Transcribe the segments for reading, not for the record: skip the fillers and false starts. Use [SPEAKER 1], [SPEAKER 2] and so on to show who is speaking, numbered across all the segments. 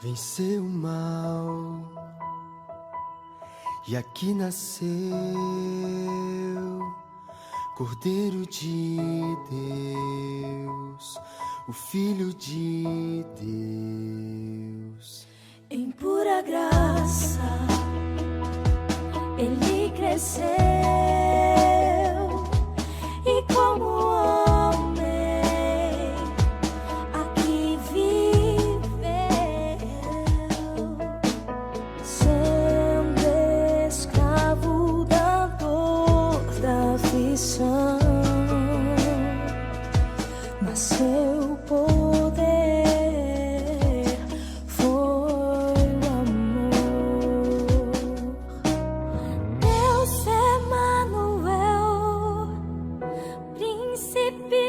[SPEAKER 1] venceu o mal e aqui nasceu Cordeiro de Deus, o Filho de Deus.
[SPEAKER 2] Em pura graça ele cresceu e como homem aqui viveu, sendo escravo da dor, da aflição, nasceu poder.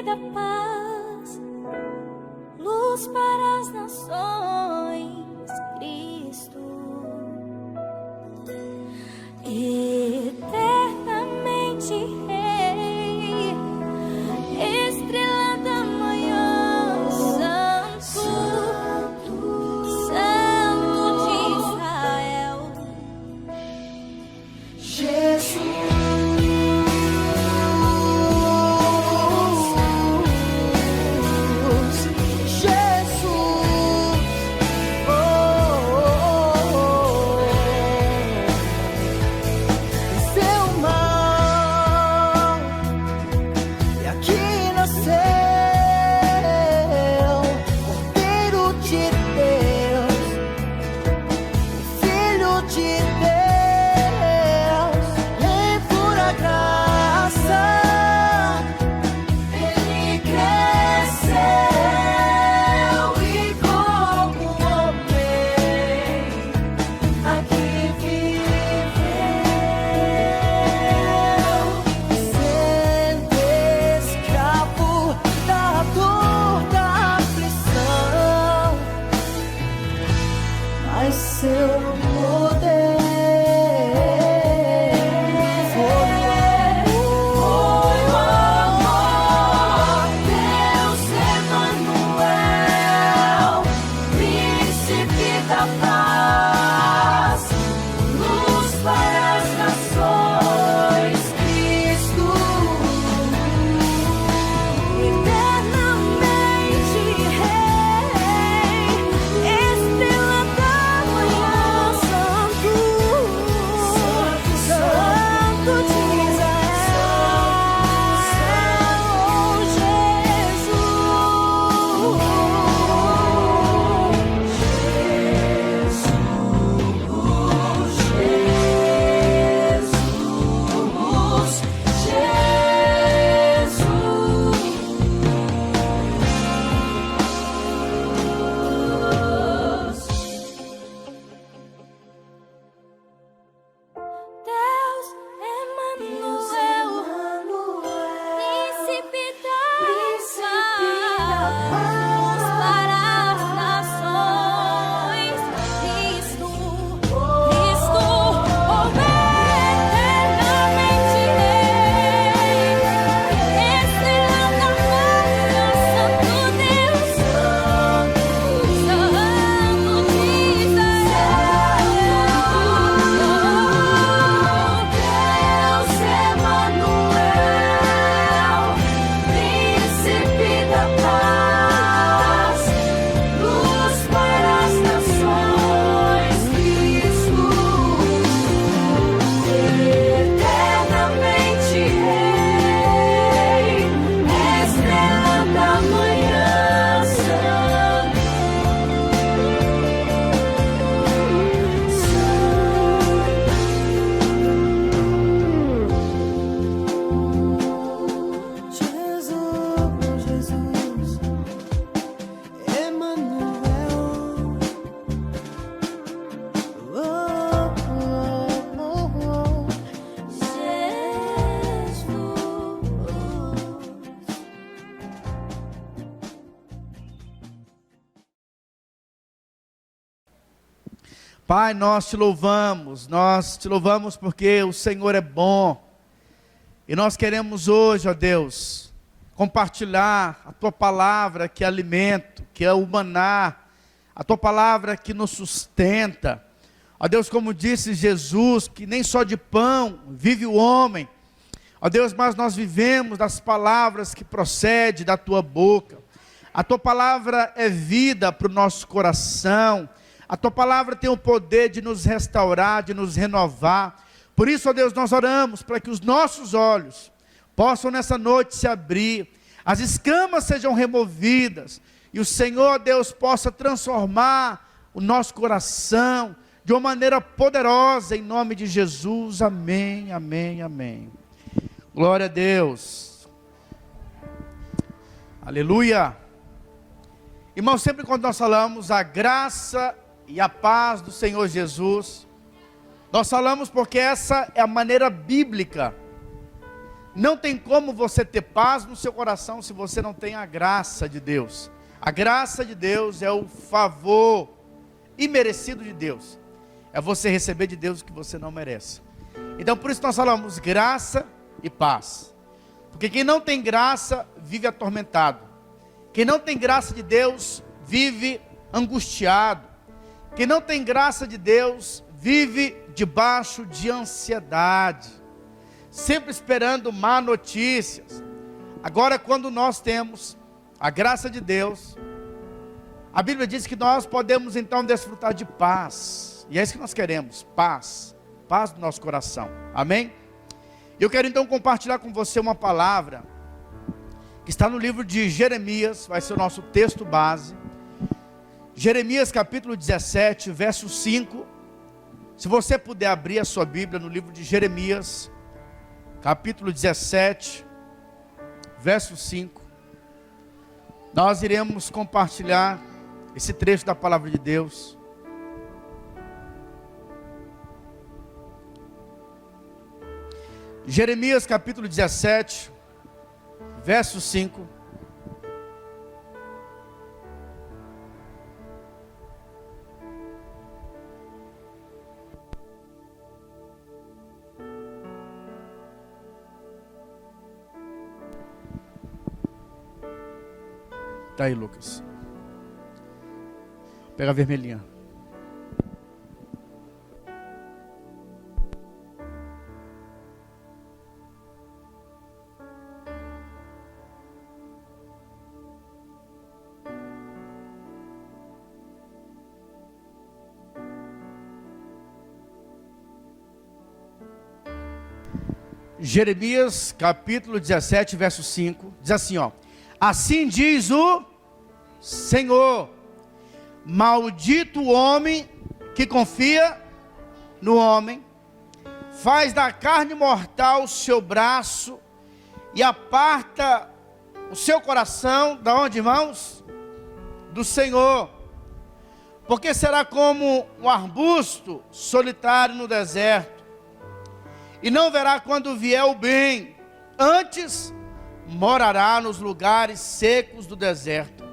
[SPEAKER 2] Da paz, luz para as nações, Cristo, eternamente Rei, estrela da manhã, Santo, Santo de Israel, Jesus.
[SPEAKER 3] Pai, nós te louvamos porque o Senhor é bom, e nós queremos hoje, ó Deus, compartilhar a Tua palavra, que é alimento, que é o maná, a tua palavra que nos sustenta. Ó Deus, como disse Jesus, que nem só de pão vive o homem. Ó Deus, mas nós vivemos das palavras que procedem da tua boca. A tua palavra é vida para o nosso coração. A tua palavra tem o poder de nos restaurar, de nos renovar. Por isso, ó Deus, nós oramos para que os nossos olhos possam nessa noite se abrir, as escamas sejam removidas, e o Senhor, Deus, possa transformar o nosso coração de uma maneira poderosa, em nome de Jesus. Amém, amém, amém. Glória a Deus. Aleluia. Irmãos, sempre quando nós falamos a graça e a paz do Senhor Jesus, nós falamos porque essa é a maneira bíblica. Não tem como você ter paz no seu coração se você não tem a graça de Deus. A graça de Deus é o favor imerecido de Deus. É você receber de Deus o que você não merece. Então por isso nós falamos graça e paz. Porque quem não tem graça vive atormentado. Quem não tem graça de Deus vive angustiado. Quem não tem graça de Deus vive debaixo de ansiedade, sempre esperando má notícias. Agora, quando nós temos a graça de Deus, a Bíblia diz que nós podemos então desfrutar de paz, e é isso que nós queremos, paz, paz do nosso coração, amém? Eu quero então compartilhar com você uma palavra, que está no livro de Jeremias, vai ser o nosso texto base, Jeremias capítulo 17, verso 5, se você puder abrir a sua Bíblia no livro de Jeremias, capítulo 17, verso 5, nós iremos compartilhar esse trecho da palavra de Deus. Jeremias capítulo 17, verso 5. Tá aí, Lucas. Pega a vermelhinha. Jeremias capítulo 17, verso 5, diz assim, ó: assim diz o Senhor, maldito o homem que confia no homem, faz da carne mortal o seu braço e aparta o seu coração, da onde, irmãos? Do Senhor, porque será como um arbusto solitário no deserto, e não verá quando vier o bem, antes morará nos lugares secos do deserto,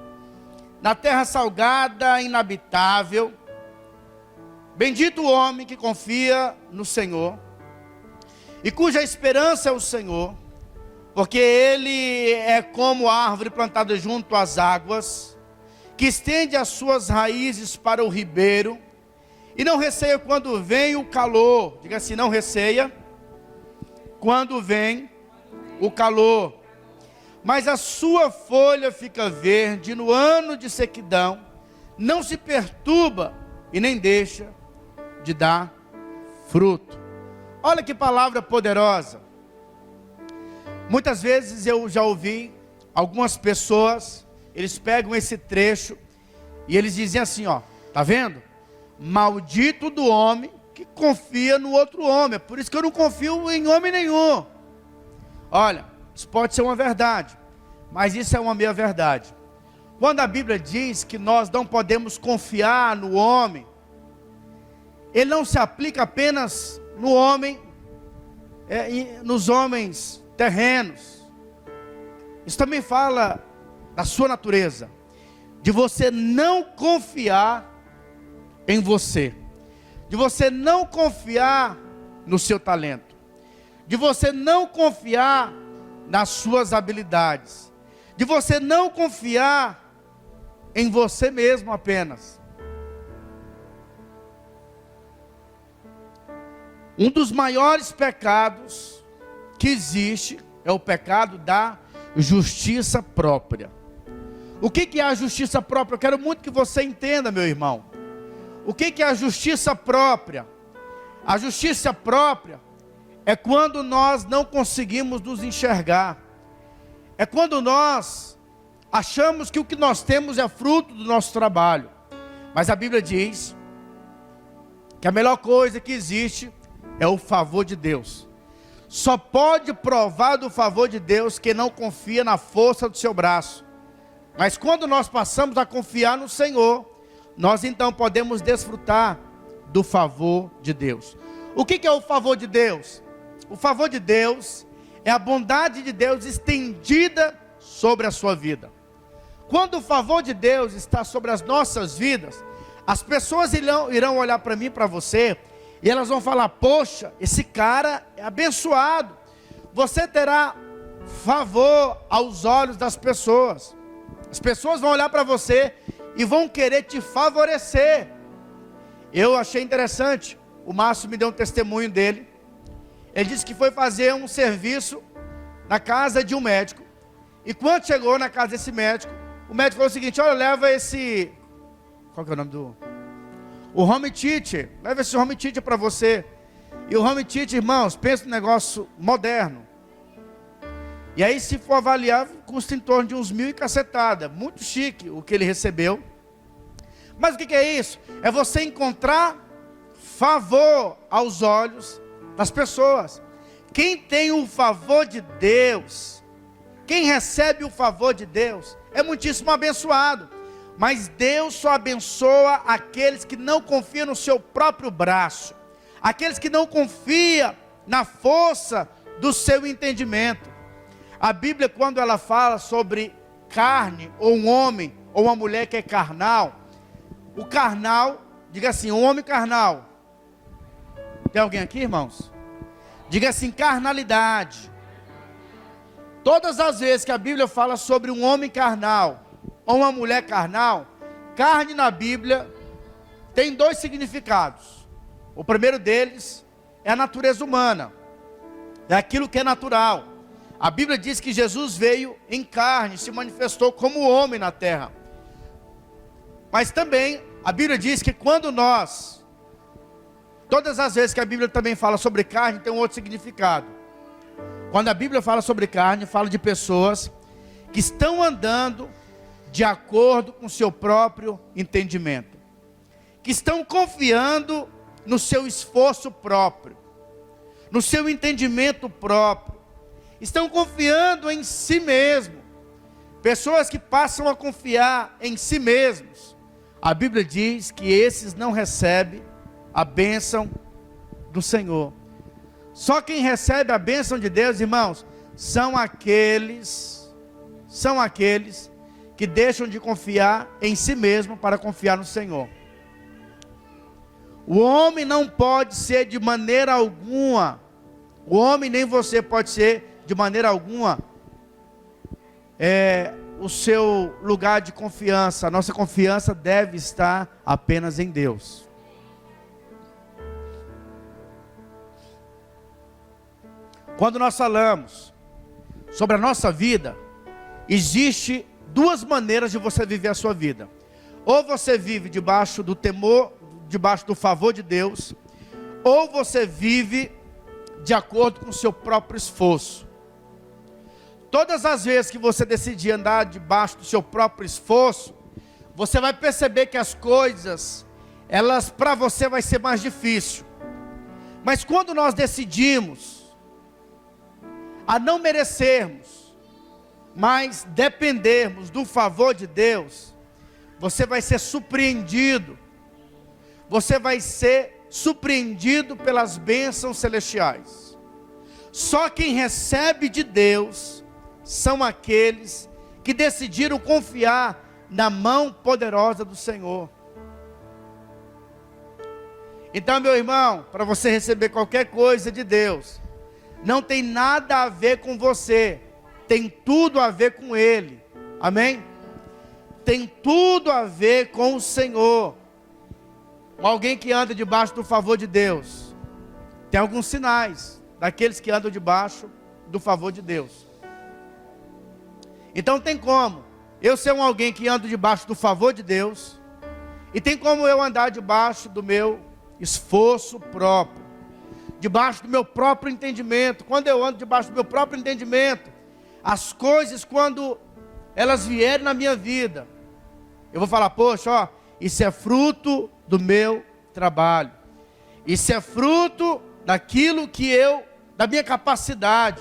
[SPEAKER 3] na terra salgada, inabitável. Bendito o homem que confia no Senhor, e cuja esperança é o Senhor, porque ele é como a árvore plantada junto às águas, que estende as suas raízes para o ribeiro, e não receia quando vem o calor. Diga assim, não receia quando vem o calor, mas a sua folha fica verde no ano de sequidão, não se perturba e nem deixa de dar fruto. Olha que palavra poderosa. Muitas vezes eu já ouvi algumas pessoas, eles pegam esse trecho e eles dizem assim, ó, tá vendo? Maldito do homem que confia no outro homem, é por isso que eu não confio em homem nenhum. Olha, isso pode ser uma verdade, mas isso é uma meia verdade. Quando a Bíblia diz que nós não podemos confiar no homem, ele não se aplica apenas no homem, nos homens terrenos. Isso também fala da sua natureza, de você não confiar em você, de você não confiar no seu talento, de você não confiar nas suas habilidades, de você não confiar em você mesmo apenas, Um dos maiores pecados que existe é o pecado da justiça própria. O que é a justiça própria? Eu quero muito que você entenda, meu irmão. O que é a justiça própria? A justiça própria é quando nós não conseguimos nos enxergar. É quando nós achamos que o que nós temos é fruto do nosso trabalho. Mas a Bíblia diz que a melhor coisa que existe é o favor de Deus. Só pode provar do favor de Deus quem não confia na força do seu braço. Mas quando nós passamos a confiar no Senhor, nós então podemos desfrutar do favor de Deus. O que é o favor de Deus? O favor de Deus é a bondade de Deus estendida sobre a sua vida. Quando o favor de Deus está sobre as nossas vidas, as pessoas irão olhar para mim e para você, e elas vão falar: poxa, esse cara é abençoado. Você terá favor aos olhos das pessoas. As pessoas vão olhar para você e vão querer te favorecer. Eu achei interessante, o Márcio me deu um testemunho dele. Ele disse que foi fazer um serviço na casa de um médico. E quando chegou na casa desse médico, o médico falou o seguinte: olha, leva esse... Qual que é o nome do... O home teacher. Leva esse home teacher para você. E o home teacher, irmãos, pensa num negócio moderno. E aí, se for avaliar, custa em torno de uns 1.000 e cacetada. Muito chique o que ele recebeu. Mas o que é isso? É você encontrar favor aos olhos das pessoas. Quem tem o favor de Deus, quem recebe o favor de Deus, é muitíssimo abençoado. Mas Deus só abençoa aqueles que não confiam no seu próprio braço, aqueles que não confiam na força do seu entendimento. A Bíblia, quando ela fala sobre carne, ou um homem, ou uma mulher que é carnal, o carnal, diga assim, o homem carnal. Tem alguém aqui, irmãos? Diga assim, carnalidade. Todas as vezes que a Bíblia fala sobre um homem carnal, ou uma mulher carnal, carne na Bíblia tem dois significados. O primeiro deles é a natureza humana, é aquilo que é natural. A Bíblia diz que Jesus veio em carne, se manifestou como homem na terra. Mas também a Bíblia diz que quando nós, todas as vezes que a Bíblia também fala sobre carne, tem um outro significado. Quando a Bíblia fala sobre carne, fala de pessoas que estão andando de acordo com o seu próprio entendimento, que estão confiando no seu esforço próprio, no seu entendimento próprio, estão confiando em si mesmo. Pessoas que passam a confiar em si mesmos, a Bíblia diz que esses não recebem a bênção do Senhor. Só quem recebe a bênção de Deus, irmãos, são aqueles que deixam de confiar em si mesmo para confiar no Senhor. O homem não pode ser de maneira alguma, o homem nem você pode ser de maneira alguma o seu lugar de confiança. A nossa confiança deve estar apenas em Deus. Quando nós falamos sobre a nossa vida, existe duas maneiras de você viver a sua vida. Ou você vive debaixo do temor, debaixo do favor de Deus, ou você vive de acordo com o seu próprio esforço. Todas as vezes que você decidir andar debaixo do seu próprio esforço, você vai perceber que as coisas, elas para você vai ser mais difícil. Mas quando nós decidimos a não merecermos, mas dependermos do favor de Deus, você vai ser surpreendido. Você vai ser surpreendido pelas bênçãos celestiais. Só quem recebe de Deus são aqueles que decidiram confiar na mão poderosa do Senhor. Então, meu irmão, para você receber qualquer coisa de Deus, não tem nada a ver com você, tem tudo a ver com Ele. Amém? Tem tudo a ver com o Senhor. Alguém que anda debaixo do favor de Deus Tem alguns sinais daqueles que andam debaixo do favor de Deus. Então tem como eu ser alguém que anda debaixo do favor de Deus, e tem como eu andar debaixo do meu esforço próprio, debaixo do meu próprio entendimento. Quando eu ando debaixo do meu próprio entendimento, as coisas, quando elas vierem na minha vida, eu vou falar, poxa, ó, isso é fruto do meu trabalho, isso é fruto daquilo que da minha capacidade.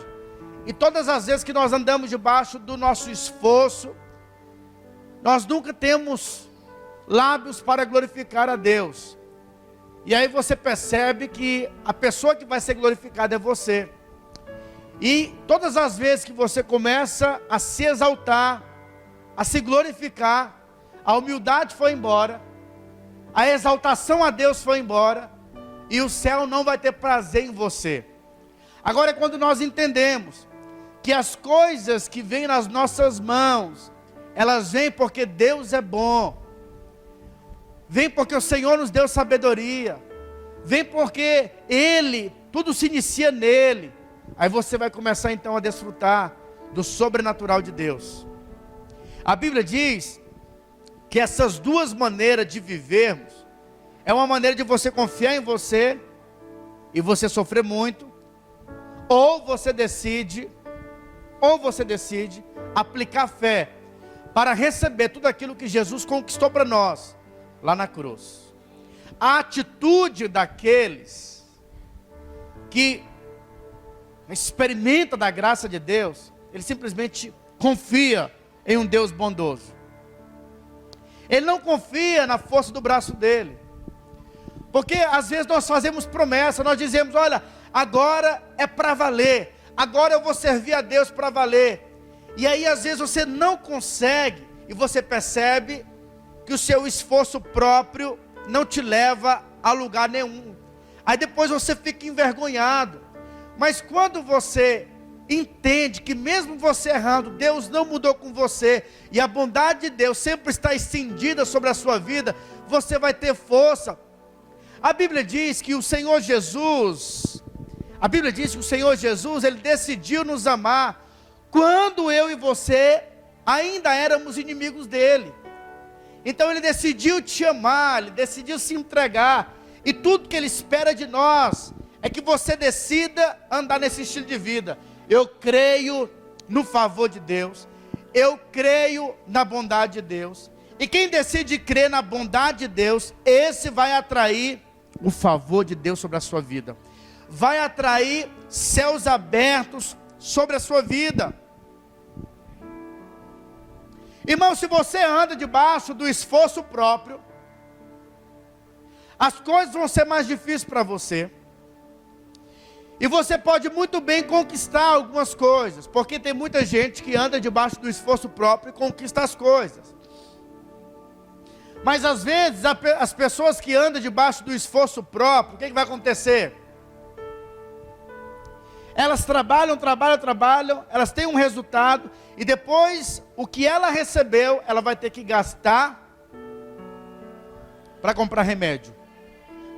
[SPEAKER 3] E todas as vezes que nós andamos debaixo do nosso esforço, nós nunca temos lábios para glorificar a Deus. E aí você percebe que a pessoa que vai ser glorificada é você. E todas as vezes que você começa a se exaltar, a se glorificar, a humildade foi embora, a exaltação a Deus foi embora, e o céu não vai ter prazer em você. Agora é quando nós entendemos que as coisas que vêm nas nossas mãos, elas vêm porque Deus é bom, vem porque o Senhor nos deu sabedoria, vem porque Ele, tudo se inicia nele. Aí você vai começar então a desfrutar do sobrenatural de Deus. A Bíblia diz que essas duas maneiras de vivermos, é uma maneira de você confiar em você, e você sofrer muito, ou você decide aplicar fé, para receber tudo aquilo que Jesus conquistou para nós, lá na cruz. A atitude daqueles que experimenta da graça de Deus, ele simplesmente confia em um Deus bondoso. Ele não confia na força do braço dele. Porque às vezes nós fazemos promessa, nós dizemos, olha, agora é para valer, agora eu vou servir a Deus para valer. E aí às vezes você não consegue, e você percebe que o seu esforço próprio não te leva a lugar nenhum. Aí depois você fica envergonhado. Mas quando você entende que mesmo você errando, Deus não mudou com você, e a bondade de Deus sempre está estendida sobre a sua vida, você vai ter força. A Bíblia diz que o Senhor Jesus, ele decidiu nos amar, quando eu e você ainda éramos inimigos dele. Então ele decidiu te amar, ele decidiu se entregar, e tudo que ele espera de nós, é que você decida andar nesse estilo de vida. Eu creio no favor de Deus, eu creio na bondade de Deus, e quem decide crer na bondade de Deus, esse vai atrair o favor de Deus sobre a sua vida, vai atrair céus abertos sobre a sua vida. Irmão, se você anda debaixo do esforço próprio, as coisas vão ser mais difíceis para você. E você pode muito bem conquistar algumas coisas, porque tem muita gente que anda debaixo do esforço próprio e conquista as coisas. Mas às vezes as pessoas que andam debaixo do esforço próprio, o que vai acontecer? Elas trabalham, elas têm um resultado, e depois o que ela recebeu, ela vai ter que gastar para comprar remédio,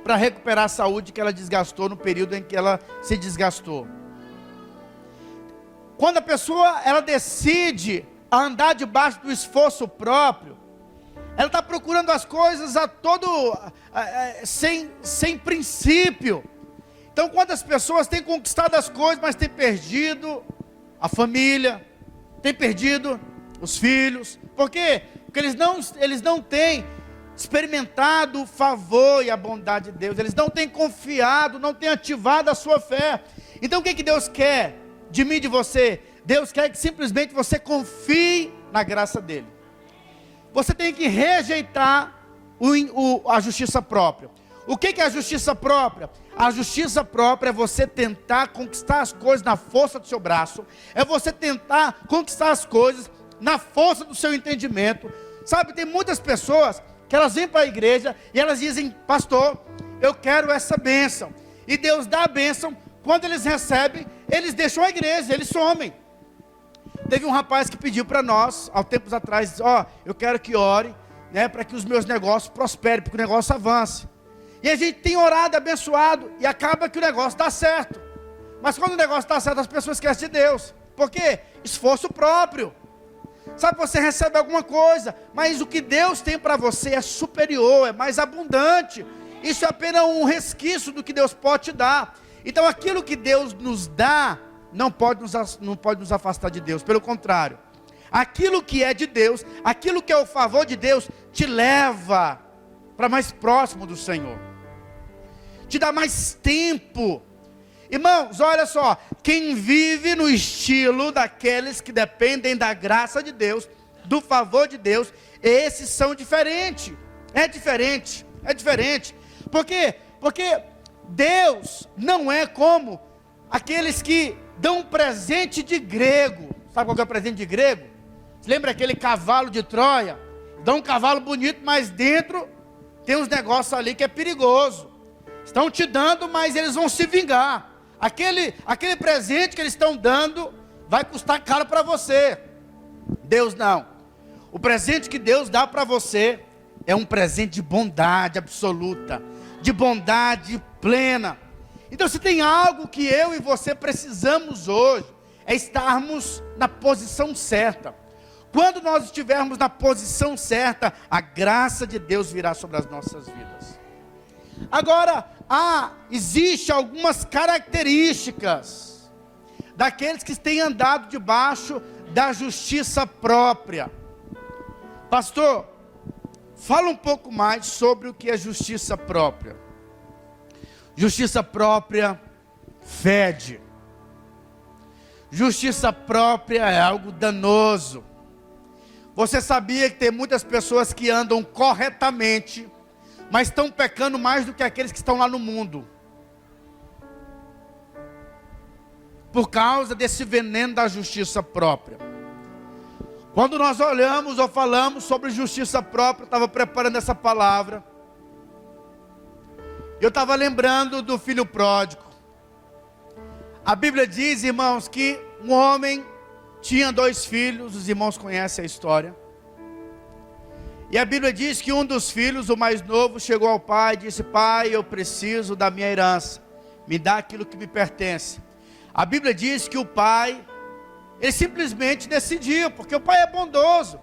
[SPEAKER 3] para recuperar a saúde que ela desgastou no período em que ela se desgastou. Quando a pessoa ela decide andar debaixo do esforço próprio, ela está procurando as coisas sem princípio. Então quantas pessoas têm conquistado as coisas, mas têm perdido a família, têm perdido os filhos. Por quê? Porque eles não têm experimentado o favor e a bondade de Deus, eles não têm confiado, não têm ativado a sua fé. Então o que Deus quer de mim e de você? Deus quer que simplesmente você confie na graça dele. Você tem que rejeitar a justiça própria. O que é a justiça própria? A justiça própria é você tentar conquistar as coisas na força do seu braço, é você tentar conquistar as coisas na força do seu entendimento. Sabe, tem muitas pessoas que elas vêm para a igreja e elas dizem, pastor, eu quero essa bênção. E Deus dá a bênção, quando eles recebem, eles deixam a igreja, eles somem. Teve um rapaz que pediu para nós, há tempos atrás, eu quero que ore, para que os meus negócios prosperem, para que o negócio avance. E a gente tem orado, abençoado, e acaba que o negócio dá certo. Mas quando o negócio dá certo, as pessoas esquecem de Deus. Por quê? Esforço próprio. Sabe, você recebe alguma coisa, mas o que Deus tem para você é superior, é mais abundante. Isso é apenas um resquício do que Deus pode te dar. Então aquilo que Deus nos dá, não pode nos afastar de Deus. Pelo contrário, aquilo que é de Deus, aquilo que é o favor de Deus, te leva para mais próximo do Senhor. Te dá mais tempo. Irmãos, olha só, quem vive no estilo daqueles que dependem da graça de Deus, do favor de Deus, esses são diferentes. É diferente. Por quê? Porque Deus não é como aqueles que dão um presente de grego. Sabe qual que é o presente de grego? Lembra aquele cavalo de Troia? Dá um cavalo bonito, mas dentro tem uns negócios ali que é perigoso. Estão te dando, mas eles vão se vingar. Aquele presente que eles estão dando vai custar caro para você. Deus não. O presente que Deus dá para você é um presente de bondade absoluta, de bondade plena. Então, se tem algo que eu e você precisamos hoje, é estarmos na posição certa. Quando nós estivermos na posição certa, a graça de Deus virá sobre as nossas vidas. Agora, existe algumas características daqueles que têm andado debaixo da justiça própria. Pastor, fala um pouco mais sobre o que é justiça própria. Justiça própria fede. Justiça própria é algo danoso. Você sabia que tem muitas pessoas que andam corretamente, mas estão pecando mais do que aqueles que estão lá no mundo, por causa desse veneno da justiça própria. Quando nós olhamos ou falamos sobre justiça própria, eu estava preparando essa palavra, eu estava lembrando do filho pródigo. A Bíblia diz, irmãos, que um homem tinha 2 filhos, os irmãos conhecem a história. E a Bíblia diz que um dos filhos, o mais novo, chegou ao pai e disse: pai, eu preciso da minha herança, me dá aquilo que me pertence. A Bíblia diz que o pai, ele simplesmente decidiu, porque o pai é bondoso,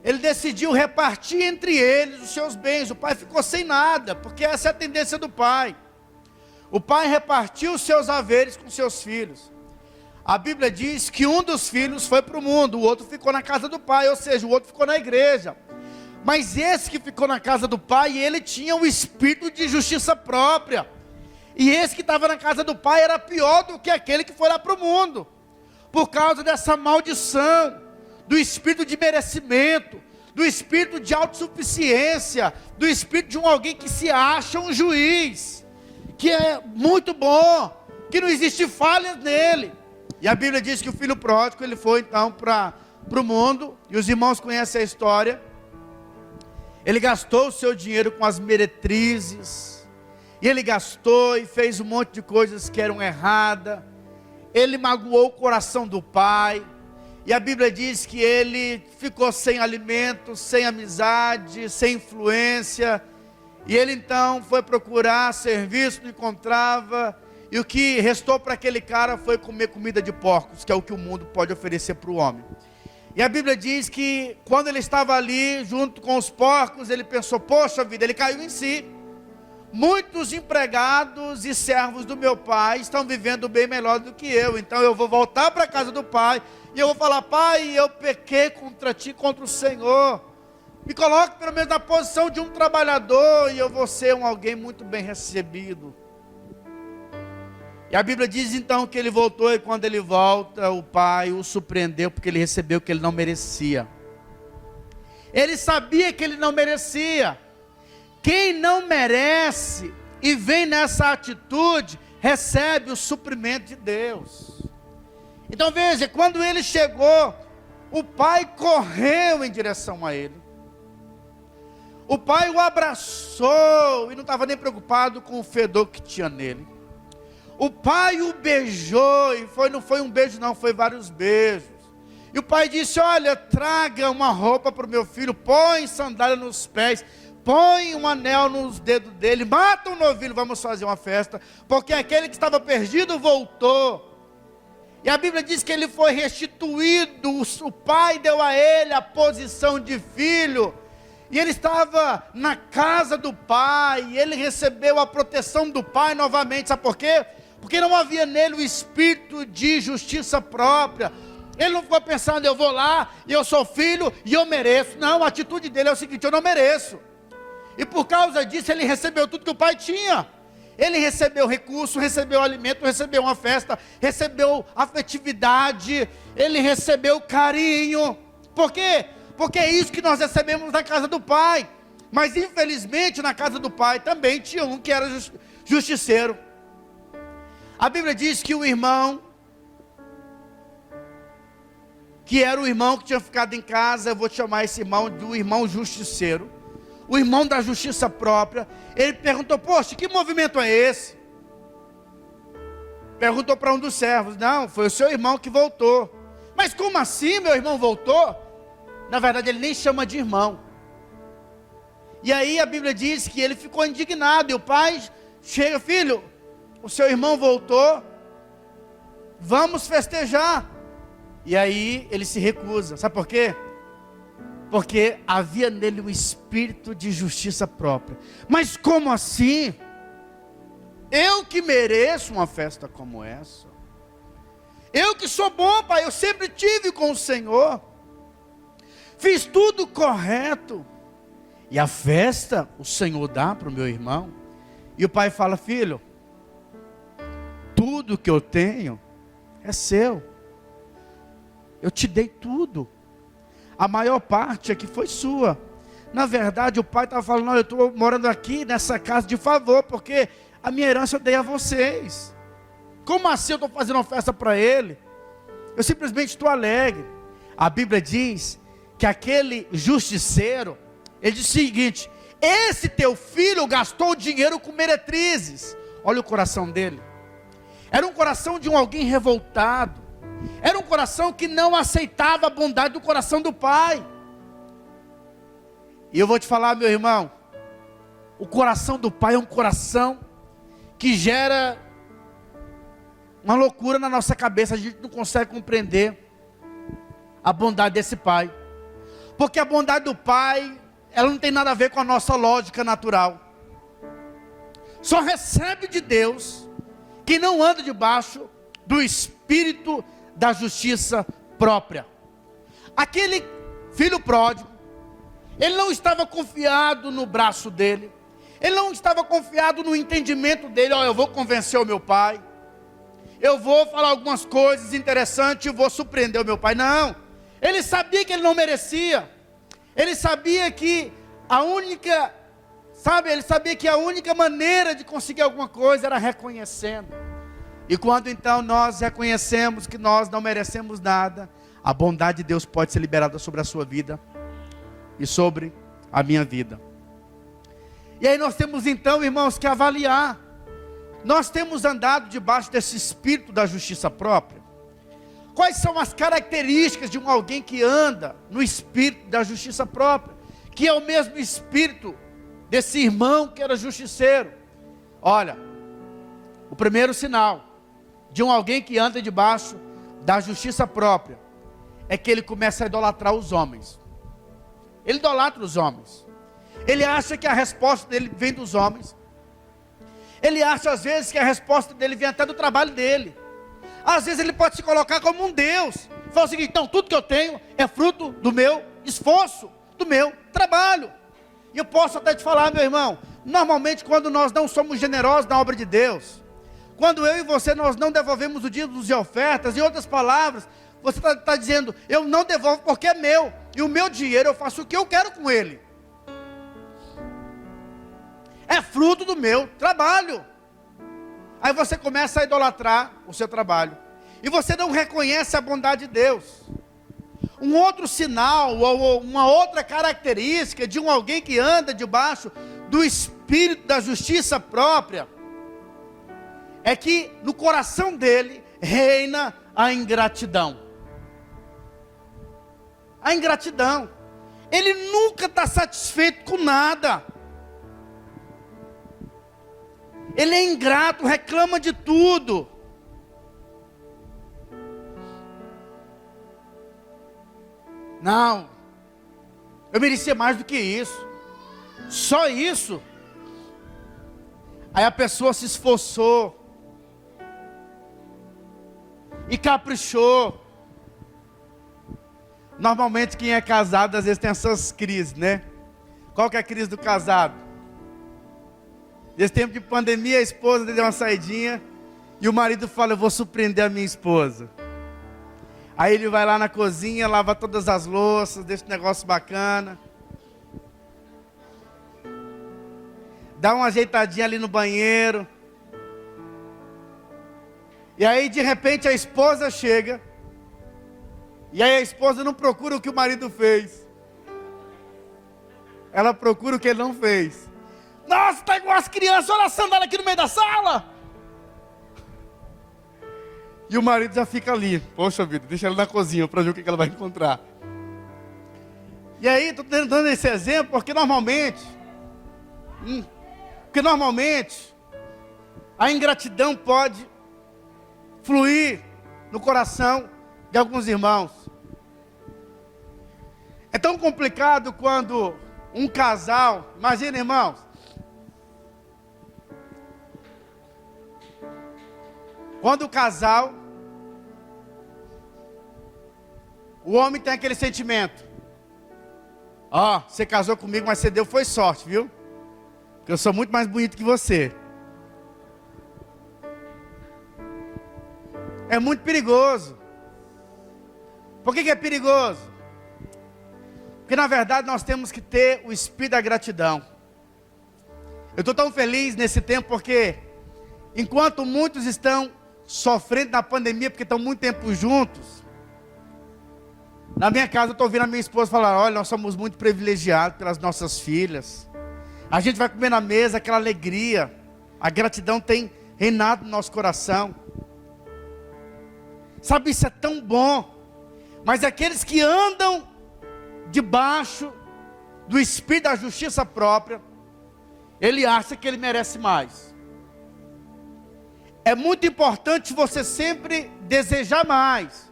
[SPEAKER 3] ele decidiu repartir entre eles os seus bens. O pai ficou sem nada, porque essa é a tendência do pai. O pai repartiu os seus haveres com seus filhos. A Bíblia diz que um dos filhos foi para o mundo, o outro ficou na casa do pai, ou seja, o outro ficou na igreja. Mas esse que ficou na casa do pai, ele tinha um espírito de justiça própria. E esse que estava na casa do pai era pior do que aquele que foi lá para o mundo, por causa dessa maldição, do espírito de merecimento, do espírito de autossuficiência, do espírito de alguém que se acha um juiz, que é muito bom, que não existe falhas nele. E a Bíblia diz que o filho pródigo, ele foi então para o mundo, e os irmãos conhecem a história. Ele gastou o seu dinheiro com as meretrizes, e ele gastou e fez um monte de coisas que eram erradas. Ele magoou o coração do pai, e a Bíblia diz que ele ficou sem alimento, sem amizade, sem influência, e ele então foi procurar serviço, não encontrava, e o que restou para aquele cara foi comer comida de porcos, que é o que o mundo pode oferecer para o homem. E a Bíblia diz que quando ele estava ali junto com os porcos, ele pensou: poxa vida, ele caiu em si. Muitos empregados e servos do meu pai estão vivendo bem melhor do que eu, então eu vou voltar para a casa do pai, e eu vou falar: pai, eu pequei contra ti, contra o Senhor, me coloque pelo menos na posição de um trabalhador, e eu vou ser alguém muito bem recebido. E a Bíblia diz então que ele voltou, e quando ele volta, o pai o surpreendeu, porque ele recebeu o que ele não merecia. Ele sabia que ele não merecia. Quem não merece e vem nessa atitude, recebe o suprimento de Deus. Então veja, quando ele chegou, o pai correu em direção a ele. O pai o abraçou e não estava nem preocupado com o fedor que tinha nele. O pai o beijou, e não foi um beijo não, foi vários beijos. E o pai disse: olha, traga uma roupa para o meu filho, põe sandália nos pés, põe um anel nos dedos dele, mata um novilho, vamos fazer uma festa, porque aquele que estava perdido voltou. E a Bíblia diz que ele foi restituído, o pai deu a ele a posição de filho, e ele estava na casa do pai, e ele recebeu a proteção do pai novamente. Sabe por quê? Porque não havia nele o espírito de justiça própria. Ele não ficou pensando, eu vou lá, e eu sou filho, e eu mereço. Não, a atitude dele é o seguinte: eu não mereço. E por causa disso ele recebeu tudo que o pai tinha. Ele recebeu recurso, recebeu alimento, recebeu uma festa, recebeu afetividade, ele recebeu carinho. Por quê? Porque é isso que nós recebemos na casa do pai. Mas infelizmente na casa do pai também tinha um que era justiceiro. A Bíblia diz que o irmão, que era o irmão que tinha ficado em casa, eu vou chamar esse irmão do irmão justiceiro, o irmão da justiça própria. Ele perguntou: poxa, que movimento é esse? Perguntou para um dos servos. Não, foi o seu irmão que voltou. Mas como assim meu irmão voltou? Na verdade ele nem chama de irmão. E aí a Bíblia diz que ele ficou indignado, e o pai chega: filho, o seu irmão voltou, vamos festejar. E aí ele se recusa. Sabe por quê? Porque havia nele um espírito de justiça própria. Mas como assim? Eu que mereço uma festa como essa? Eu que sou bom, pai, eu sempre tive com o Senhor, fiz tudo correto, e a festa o Senhor dá para o meu irmão. E o pai fala: filho, tudo que eu tenho é seu, eu te dei tudo. A maior parte aqui foi sua. Na verdade o pai estava falando: não, eu estou morando aqui nessa casa de favor, porque a minha herança eu dei a vocês. Como assim eu estou fazendo uma festa para ele? Eu simplesmente estou alegre. A Bíblia diz que aquele justiceiro, ele disse o seguinte: esse teu filho gastou dinheiro com meretrizes. Olha o coração dele. Era um coração de alguém revoltado. Era um coração que não aceitava a bondade do coração do pai. E eu vou te falar, meu irmão, o coração do pai é um coração que gera uma loucura na nossa cabeça. A gente não consegue compreender a bondade desse pai, porque a bondade do pai, ela não tem nada a ver com a nossa lógica natural. Só recebe de Deus quem não anda debaixo do espírito da justiça própria. Aquele filho pródigo, ele não estava confiado no braço dele, ele não estava confiado no entendimento dele. Eu vou convencer o meu pai, eu vou falar algumas coisas interessantes e vou surpreender o meu pai. Não, ele sabia que ele não merecia. Ele sabia que ele sabia que a única maneira de conseguir alguma coisa era reconhecendo. E quando então nós reconhecemos que nós não merecemos nada, a bondade de Deus pode ser liberada sobre a sua vida e sobre a minha vida. E aí nós temos então, irmãos, que avaliar. Nós temos andado debaixo desse espírito da justiça própria. Quais são as características de alguém que anda no espírito da justiça própria, que é o mesmo espírito desse irmão que era justiceiro? Olha, o primeiro sinal de alguém que anda debaixo da justiça própria é que ele começa a idolatrar os homens. Ele idolatra os homens. Ele acha que a resposta dele vem dos homens. Ele acha às vezes que a resposta dele vem até do trabalho dele. Às vezes ele pode se colocar como um Deus. Fala o seguinte: então tudo que eu tenho é fruto do meu esforço, do meu trabalho. E eu posso até te falar, meu irmão, normalmente quando nós não somos generosos na obra de Deus, quando eu e você nós não devolvemos o dízimo de ofertas, em outras palavras, você está dizendo: eu não devolvo porque é meu, e o meu dinheiro eu faço o que eu quero com ele. É fruto do meu trabalho. Aí você começa a idolatrar o seu trabalho, e você não reconhece a bondade de Deus. Um outro sinal, ou uma outra característica de alguém que anda debaixo do espírito da justiça própria, é que no coração dele reina a ingratidão. A ingratidão. Ele nunca está satisfeito com nada. Ele é ingrato, reclama de tudo. Não, eu merecia mais do que isso. Só isso. Aí a pessoa se esforçou e caprichou. Normalmente quem é casado às vezes tem essas crises, né? Qual que é a crise do casado? Nesse tempo de pandemia, a esposa deu uma saidinha e o marido fala: eu vou surpreender a minha esposa. Aí ele vai lá na cozinha, lava todas as louças, deixa um negócio bacana, dá uma ajeitadinha ali no banheiro. E aí de repente a esposa chega. E aí a esposa não procura o que o marido fez, ela procura o que ele não fez. Nossa, tá igual as crianças, olha a sandália aqui no meio da sala. E o marido já fica ali: poxa vida, deixa ela na cozinha para ver o que ela vai encontrar. E aí, estou dando esse exemplo porque normalmente a ingratidão pode fluir no coração de alguns irmãos. É tão complicado quando um casal, imagina, irmãos, quando o casal, o homem tem aquele sentimento: ó, você casou comigo, mas você deu foi sorte, viu? Porque eu sou muito mais bonito que você. É muito perigoso. Por que é perigoso? Porque na verdade nós temos que ter o espírito da gratidão. Eu estou tão feliz nesse tempo porque enquanto muitos estão sofrendo na pandemia porque estão muito tempo juntos, na minha casa eu estou ouvindo a minha esposa falar: olha, nós somos muito privilegiados pelas nossas filhas. A gente vai comer na mesa, aquela alegria. A gratidão tem reinado no nosso coração. Sabe, isso é tão bom. Mas aqueles que andam debaixo do espírito da justiça própria, ele acha que ele merece mais. É muito importante você sempre desejar mais,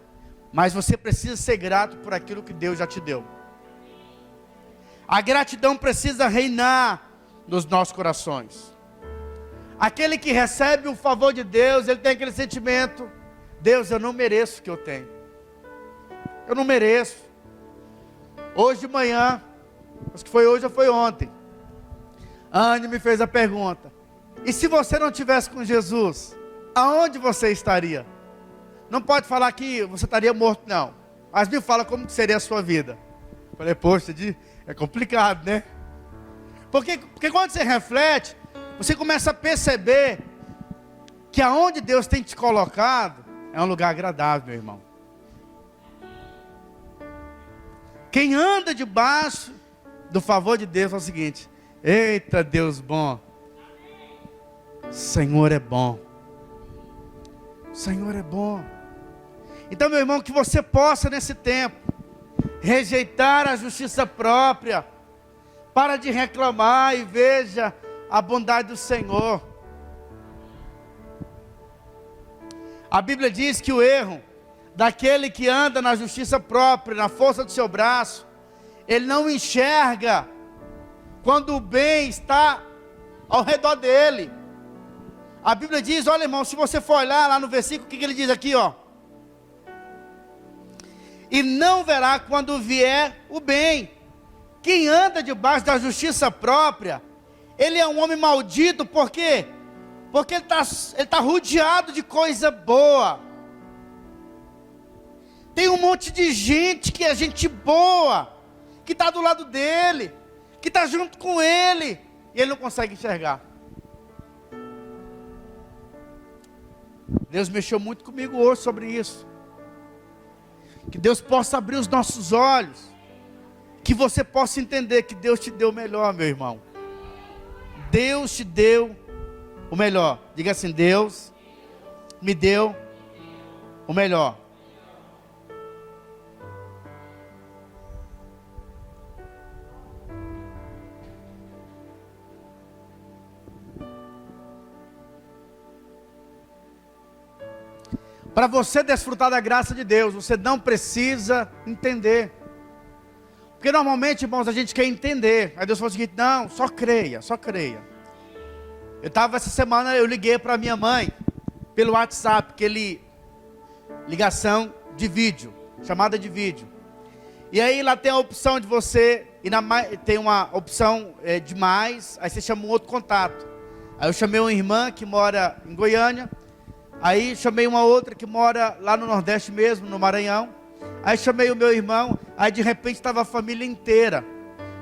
[SPEAKER 3] mas você precisa ser grato por aquilo que Deus já te deu. A gratidão precisa reinar nos nossos corações. Aquele que recebe o favor de Deus, ele tem aquele sentimento: Deus, eu não mereço o que eu tenho. Eu não mereço. Hoje de manhã, acho que foi hoje ou foi ontem, a Anne me fez a pergunta: e se você não estivesse com Jesus, aonde você estaria? Não pode falar que você estaria morto, não. Mas me fala como seria a sua vida. Falei: poxa, é complicado, né? Porque quando você reflete, você começa a perceber que aonde Deus tem te colocado é um lugar agradável, meu irmão. Quem anda debaixo do favor de Deus é o seguinte: eita Deus bom, Senhor é bom, Senhor é bom. Então, meu irmão, que você possa nesse tempo rejeitar a justiça própria, para de reclamar e veja a bondade do Senhor. A Bíblia diz que o erro daquele que anda na justiça própria, na força do seu braço, ele não enxerga quando o bem está ao redor dele. A Bíblia diz, olha irmão, se você for olhar lá no versículo, o que ele diz aqui, ó? E não verá quando vier o bem. Quem anda debaixo da justiça própria, ele é um homem maldito. Por quê? Porque ele está rodeado de coisa boa. Tem um monte de gente que é gente boa, que está do lado dele, que está junto com ele, e ele não consegue enxergar. Deus mexeu muito comigo hoje sobre isso. Que Deus possa abrir os nossos olhos, que você possa entender que Deus te deu o melhor, meu irmão. Deus te deu o melhor. Diga assim: Deus me deu o melhor. Para você desfrutar da graça de Deus, você não precisa entender. Porque normalmente, irmãos, a gente quer entender. Aí Deus falou o seguinte: não, só creia, só creia. Essa semana eu liguei para minha mãe, pelo WhatsApp, ligação de vídeo, chamada de vídeo. E aí lá tem a opção de você, tem uma opção de mais, aí você chama um outro contato. Aí eu chamei uma irmã que mora em Goiânia, aí chamei uma outra que mora lá no Nordeste mesmo, no Maranhão. Aí chamei o meu irmão, aí de repente estava a família inteira.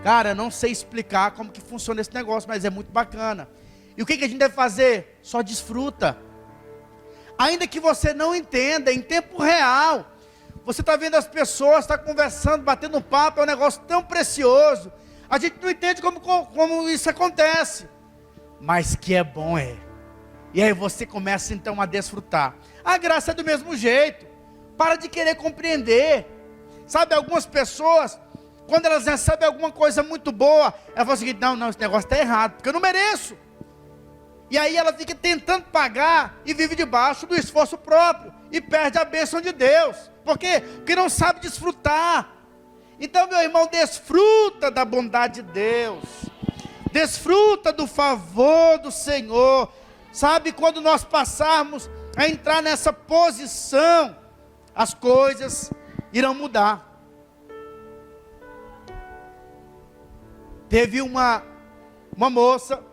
[SPEAKER 3] Cara, eu não sei explicar como que funciona esse negócio, mas é muito bacana. E o que a gente deve fazer? Só desfruta. Ainda que você não entenda, em tempo real, você está vendo as pessoas, está conversando, batendo papo, é um negócio tão precioso. A gente não entende como isso acontece, mas que é bom é. E aí você começa então a desfrutar. A graça é do mesmo jeito. Para de querer compreender. Sabe, algumas pessoas, quando elas recebem alguma coisa muito boa, elas falam o seguinte: não, esse negócio está errado, porque eu não mereço. E aí ela fica tentando pagar e vive debaixo do esforço próprio e perde a bênção de Deus. Por quê? Porque não sabe desfrutar. Então, meu irmão, desfruta da bondade de Deus. Desfruta do favor do Senhor. Sabe, quando nós passarmos a entrar nessa posição, as coisas irão mudar. Teve uma moça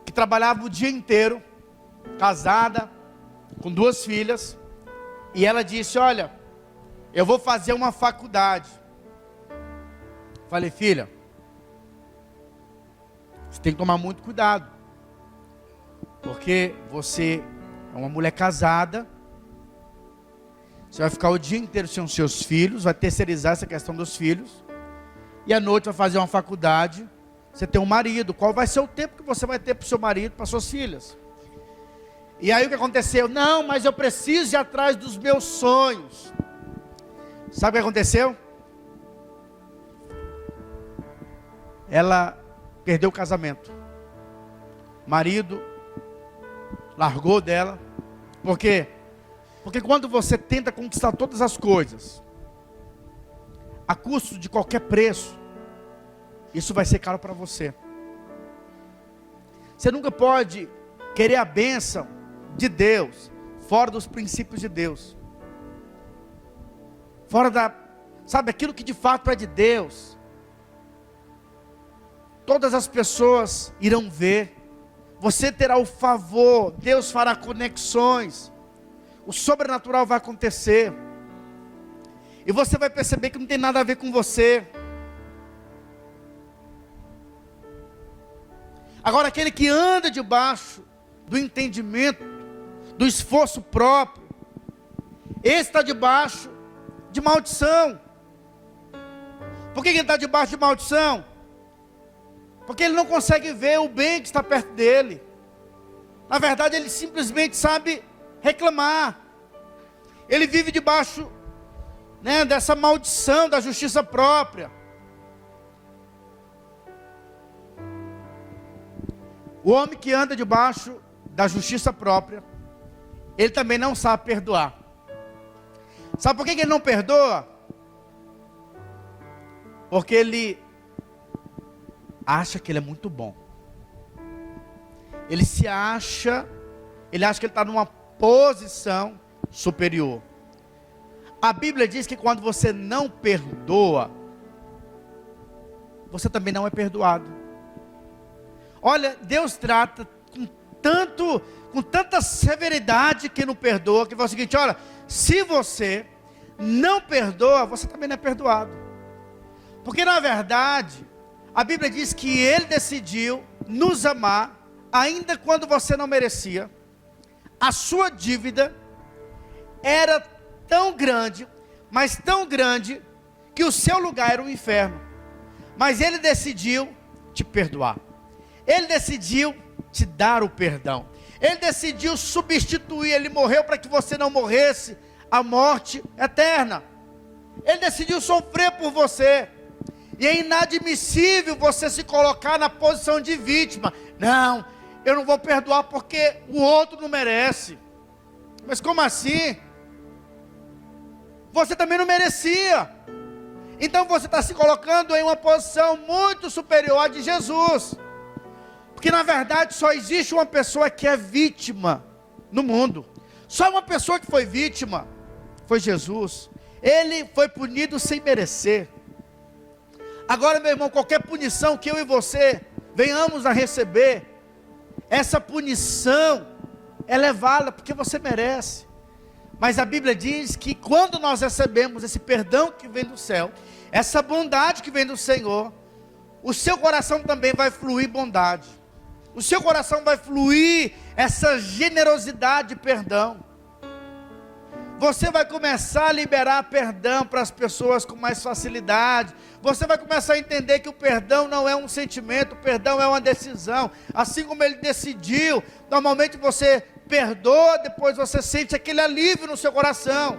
[SPEAKER 3] que trabalhava o dia inteiro, casada, com 2 filhas, e ela disse: olha, eu vou fazer uma faculdade. Falei: filha, você tem que tomar muito cuidado, porque você é uma mulher casada, você vai ficar o dia inteiro sem os seus filhos, vai terceirizar essa questão dos filhos, e à noite vai fazer uma faculdade. Você tem um marido, qual vai ser o tempo que você vai ter para o seu marido, para suas filhas? E aí o que aconteceu? Não, mas eu preciso ir atrás dos meus sonhos. Sabe o que aconteceu? Ela perdeu o casamento. O marido largou dela. Por quê? Porque quando você tenta conquistar todas as coisas, a custo de qualquer preço, isso vai ser caro para você. Você nunca pode querer a bênção de Deus fora dos princípios de Deus. Fora sabe, aquilo que de fato é de Deus. Todas as pessoas irão ver. Você terá o favor, Deus fará conexões. O sobrenatural vai acontecer. E você vai perceber que não tem nada a ver com você. Agora, aquele que anda debaixo do entendimento, do esforço próprio, esse está debaixo de maldição. Por que ele está debaixo de maldição? Porque ele não consegue ver o bem que está perto dele. Na verdade, ele simplesmente sabe reclamar. Ele vive debaixo, dessa maldição da justiça própria. O homem que anda debaixo da justiça própria, ele também não sabe perdoar. Sabe por que ele não perdoa? Porque ele acha que ele é muito bom. Ele acha que ele está numa posição superior. A Bíblia diz que quando você não perdoa, você também não é perdoado. Olha, Deus trata com tanta severidade que não perdoa, que fala o seguinte: olha, se você não perdoa, você também não é perdoado. Porque na verdade, a Bíblia diz que Ele decidiu nos amar, ainda quando você não merecia. A sua dívida era tão grande, mas tão grande, que o seu lugar era o inferno. Mas Ele decidiu te perdoar. Ele decidiu te dar o perdão. Ele decidiu substituir. Ele morreu para que você não morresse a morte eterna. Ele decidiu sofrer por você. E é inadmissível você se colocar na posição de vítima. Não, eu não vou perdoar porque o outro não merece. Mas como assim? Você também não merecia. Então você está se colocando em uma posição muito superior à de Jesus. Porque na verdade só existe uma pessoa que é vítima no mundo. Só uma pessoa que foi vítima foi Jesus. Ele foi punido sem merecer. Agora, meu irmão, qualquer punição que eu e você venhamos a receber, essa punição é levada porque você merece. Mas a Bíblia diz que quando nós recebemos esse perdão que vem do céu, essa bondade que vem do Senhor, o seu coração também vai fluir bondade. O seu coração vai fluir essa generosidade de perdão. Você vai começar a liberar perdão para as pessoas com mais facilidade. Você vai começar a entender que o perdão não é um sentimento, o perdão é uma decisão. Assim como ele decidiu, normalmente você perdoa, depois você sente aquele alívio no seu coração.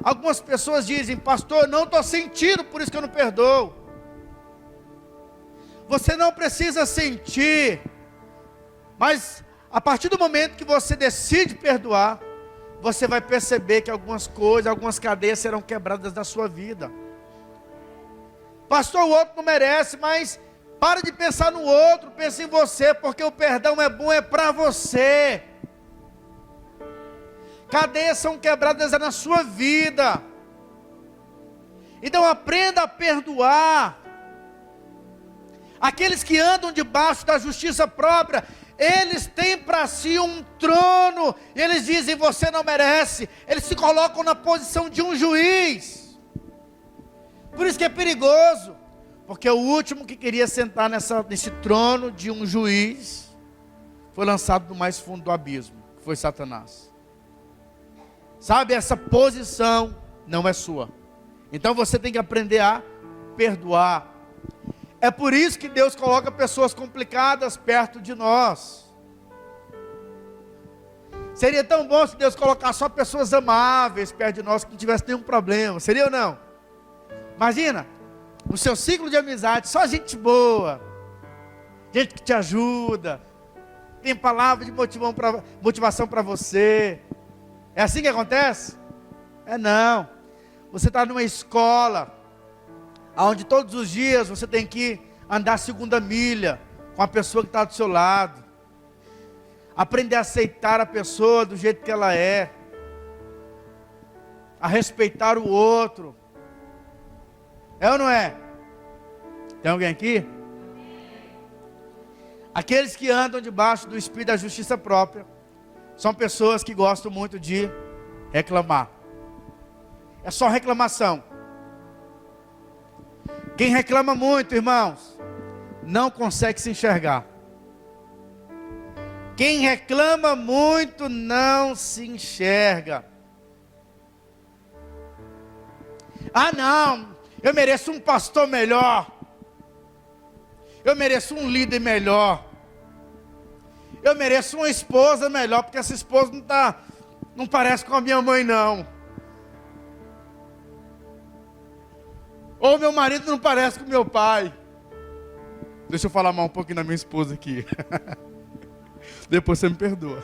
[SPEAKER 3] Algumas pessoas dizem: pastor, eu não estou sentindo, por isso que eu não perdoo. Você não precisa sentir, mas a partir do momento que você decide perdoar, você vai perceber que algumas coisas, algumas cadeias serão quebradas da sua vida. Pastor, o outro não merece, mas para de pensar no outro, pense em você, porque o perdão é bom, é para você. Cadeias são quebradas na sua vida. Então aprenda a perdoar. Aqueles que andam debaixo da justiça própria, eles têm para si um trono, e eles dizem: você não merece. Eles se colocam na posição de um juiz. Por isso que é perigoso, porque o último que queria sentar nesse trono de um juiz, foi lançado do mais fundo do abismo, que foi Satanás. Sabe, essa posição não é sua. Então você tem que aprender a perdoar. É por isso que Deus coloca pessoas complicadas perto de nós. Seria tão bom se Deus colocasse só pessoas amáveis perto de nós, que não tivesse nenhum problema. Seria ou não? Imagina, no seu ciclo de amizade, só gente boa, gente que te ajuda, tem palavra de motivação para você. É assim que acontece? É não. Você está numa escola, onde todos os dias você tem que andar a segunda milha com a pessoa que está do seu lado. Aprender a aceitar a pessoa do jeito que ela é. A respeitar o outro. É ou não é? Tem alguém aqui? Aqueles que andam debaixo do espírito da justiça própria são pessoas que gostam muito de reclamar. É só reclamação. Quem reclama muito, irmãos, não consegue se enxergar. Quem reclama muito não se enxerga. Ah não, eu mereço um pastor melhor. Eu mereço um líder melhor. Eu mereço uma esposa melhor, porque essa esposa não parece com a minha mãe não. Ou meu marido não parece com meu pai. Deixa eu falar mal um pouquinho da minha esposa aqui. Depois você me perdoa.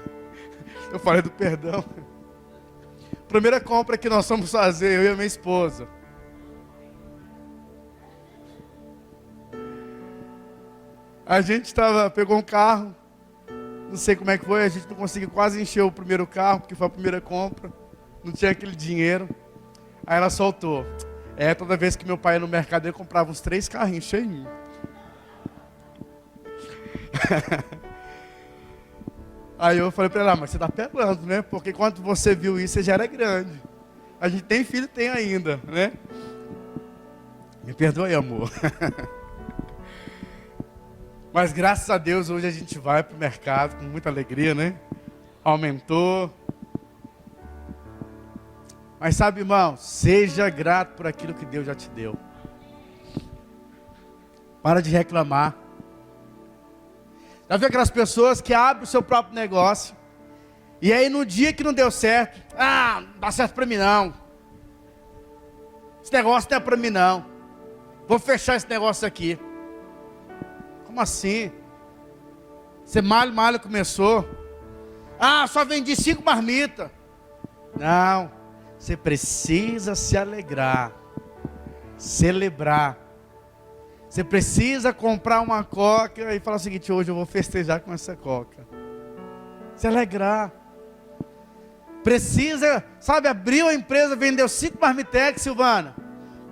[SPEAKER 3] Eu falei do perdão. Primeira compra que nós vamos fazer, eu e a minha esposa. A gente pegou um carro. Não sei como é que foi, a gente não conseguiu quase encher o primeiro carro, porque foi a primeira compra. Não tinha aquele dinheiro. Aí ela soltou. Toda vez que meu pai ia no mercado, ele comprava uns 3 carrinhos cheinhos. Aí eu falei para ela: mas você está pelando, né? Porque quando você viu isso, você já era grande. A gente tem filho, tem ainda, né? Me perdoe, amor. Mas graças a Deus, hoje a gente vai para o mercado com muita alegria, né? Aumentou. Mas sabe, irmão, seja grato por aquilo que Deus já te deu. Para de reclamar. Já viu aquelas pessoas que abrem o seu próprio negócio, e aí no dia que não deu certo, não dá certo para mim não. Esse negócio não é para mim não. Vou fechar esse negócio aqui. Como assim? Você mal começou. Só vendi 5 marmitas. Não, você precisa se alegrar, celebrar. Você precisa comprar uma coca e falar o seguinte: hoje eu vou festejar com essa coca. Se alegrar. Precisa, sabe, abriu a empresa, vendeu 5 marmitex, Silvana.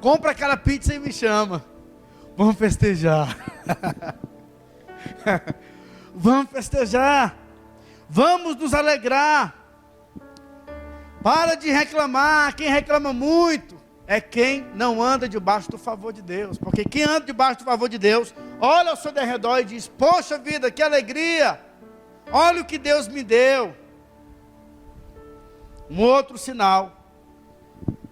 [SPEAKER 3] Compra aquela pizza e me chama. Vamos festejar. Vamos festejar. Vamos nos alegrar. Para de reclamar. Quem reclama muito é quem não anda debaixo do favor de Deus. Porque quem anda debaixo do favor de Deus, olha ao seu derredor e diz: poxa vida, que alegria. Olha o que Deus me deu. Um outro sinal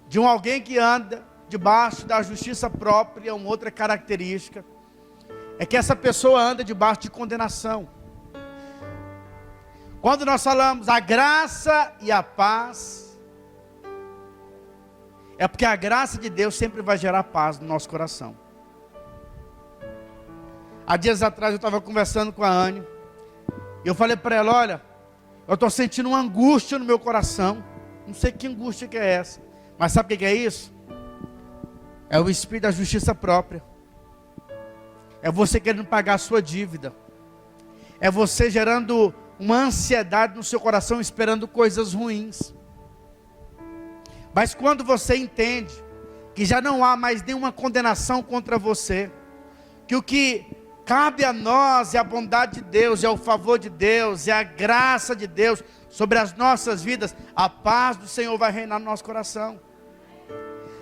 [SPEAKER 3] de alguém que anda debaixo da justiça própria, uma outra característica, é que essa pessoa anda debaixo de condenação. Quando nós falamos a graça e a paz, é porque a graça de Deus sempre vai gerar paz no nosso coração. Há dias atrás eu estava conversando com a Anne, e eu falei para ela: olha, eu estou sentindo uma angústia no meu coração. Não sei que angústia que é essa, mas sabe o que é isso? É o espírito da justiça própria. É você querendo pagar a sua dívida. É você gerando uma ansiedade no seu coração, esperando coisas ruins. Mas quando você entende que já não há mais nenhuma condenação contra você, que o que cabe a nós é a bondade de Deus, é o favor de Deus, é a graça de Deus sobre as nossas vidas, a paz do Senhor vai reinar no nosso coração.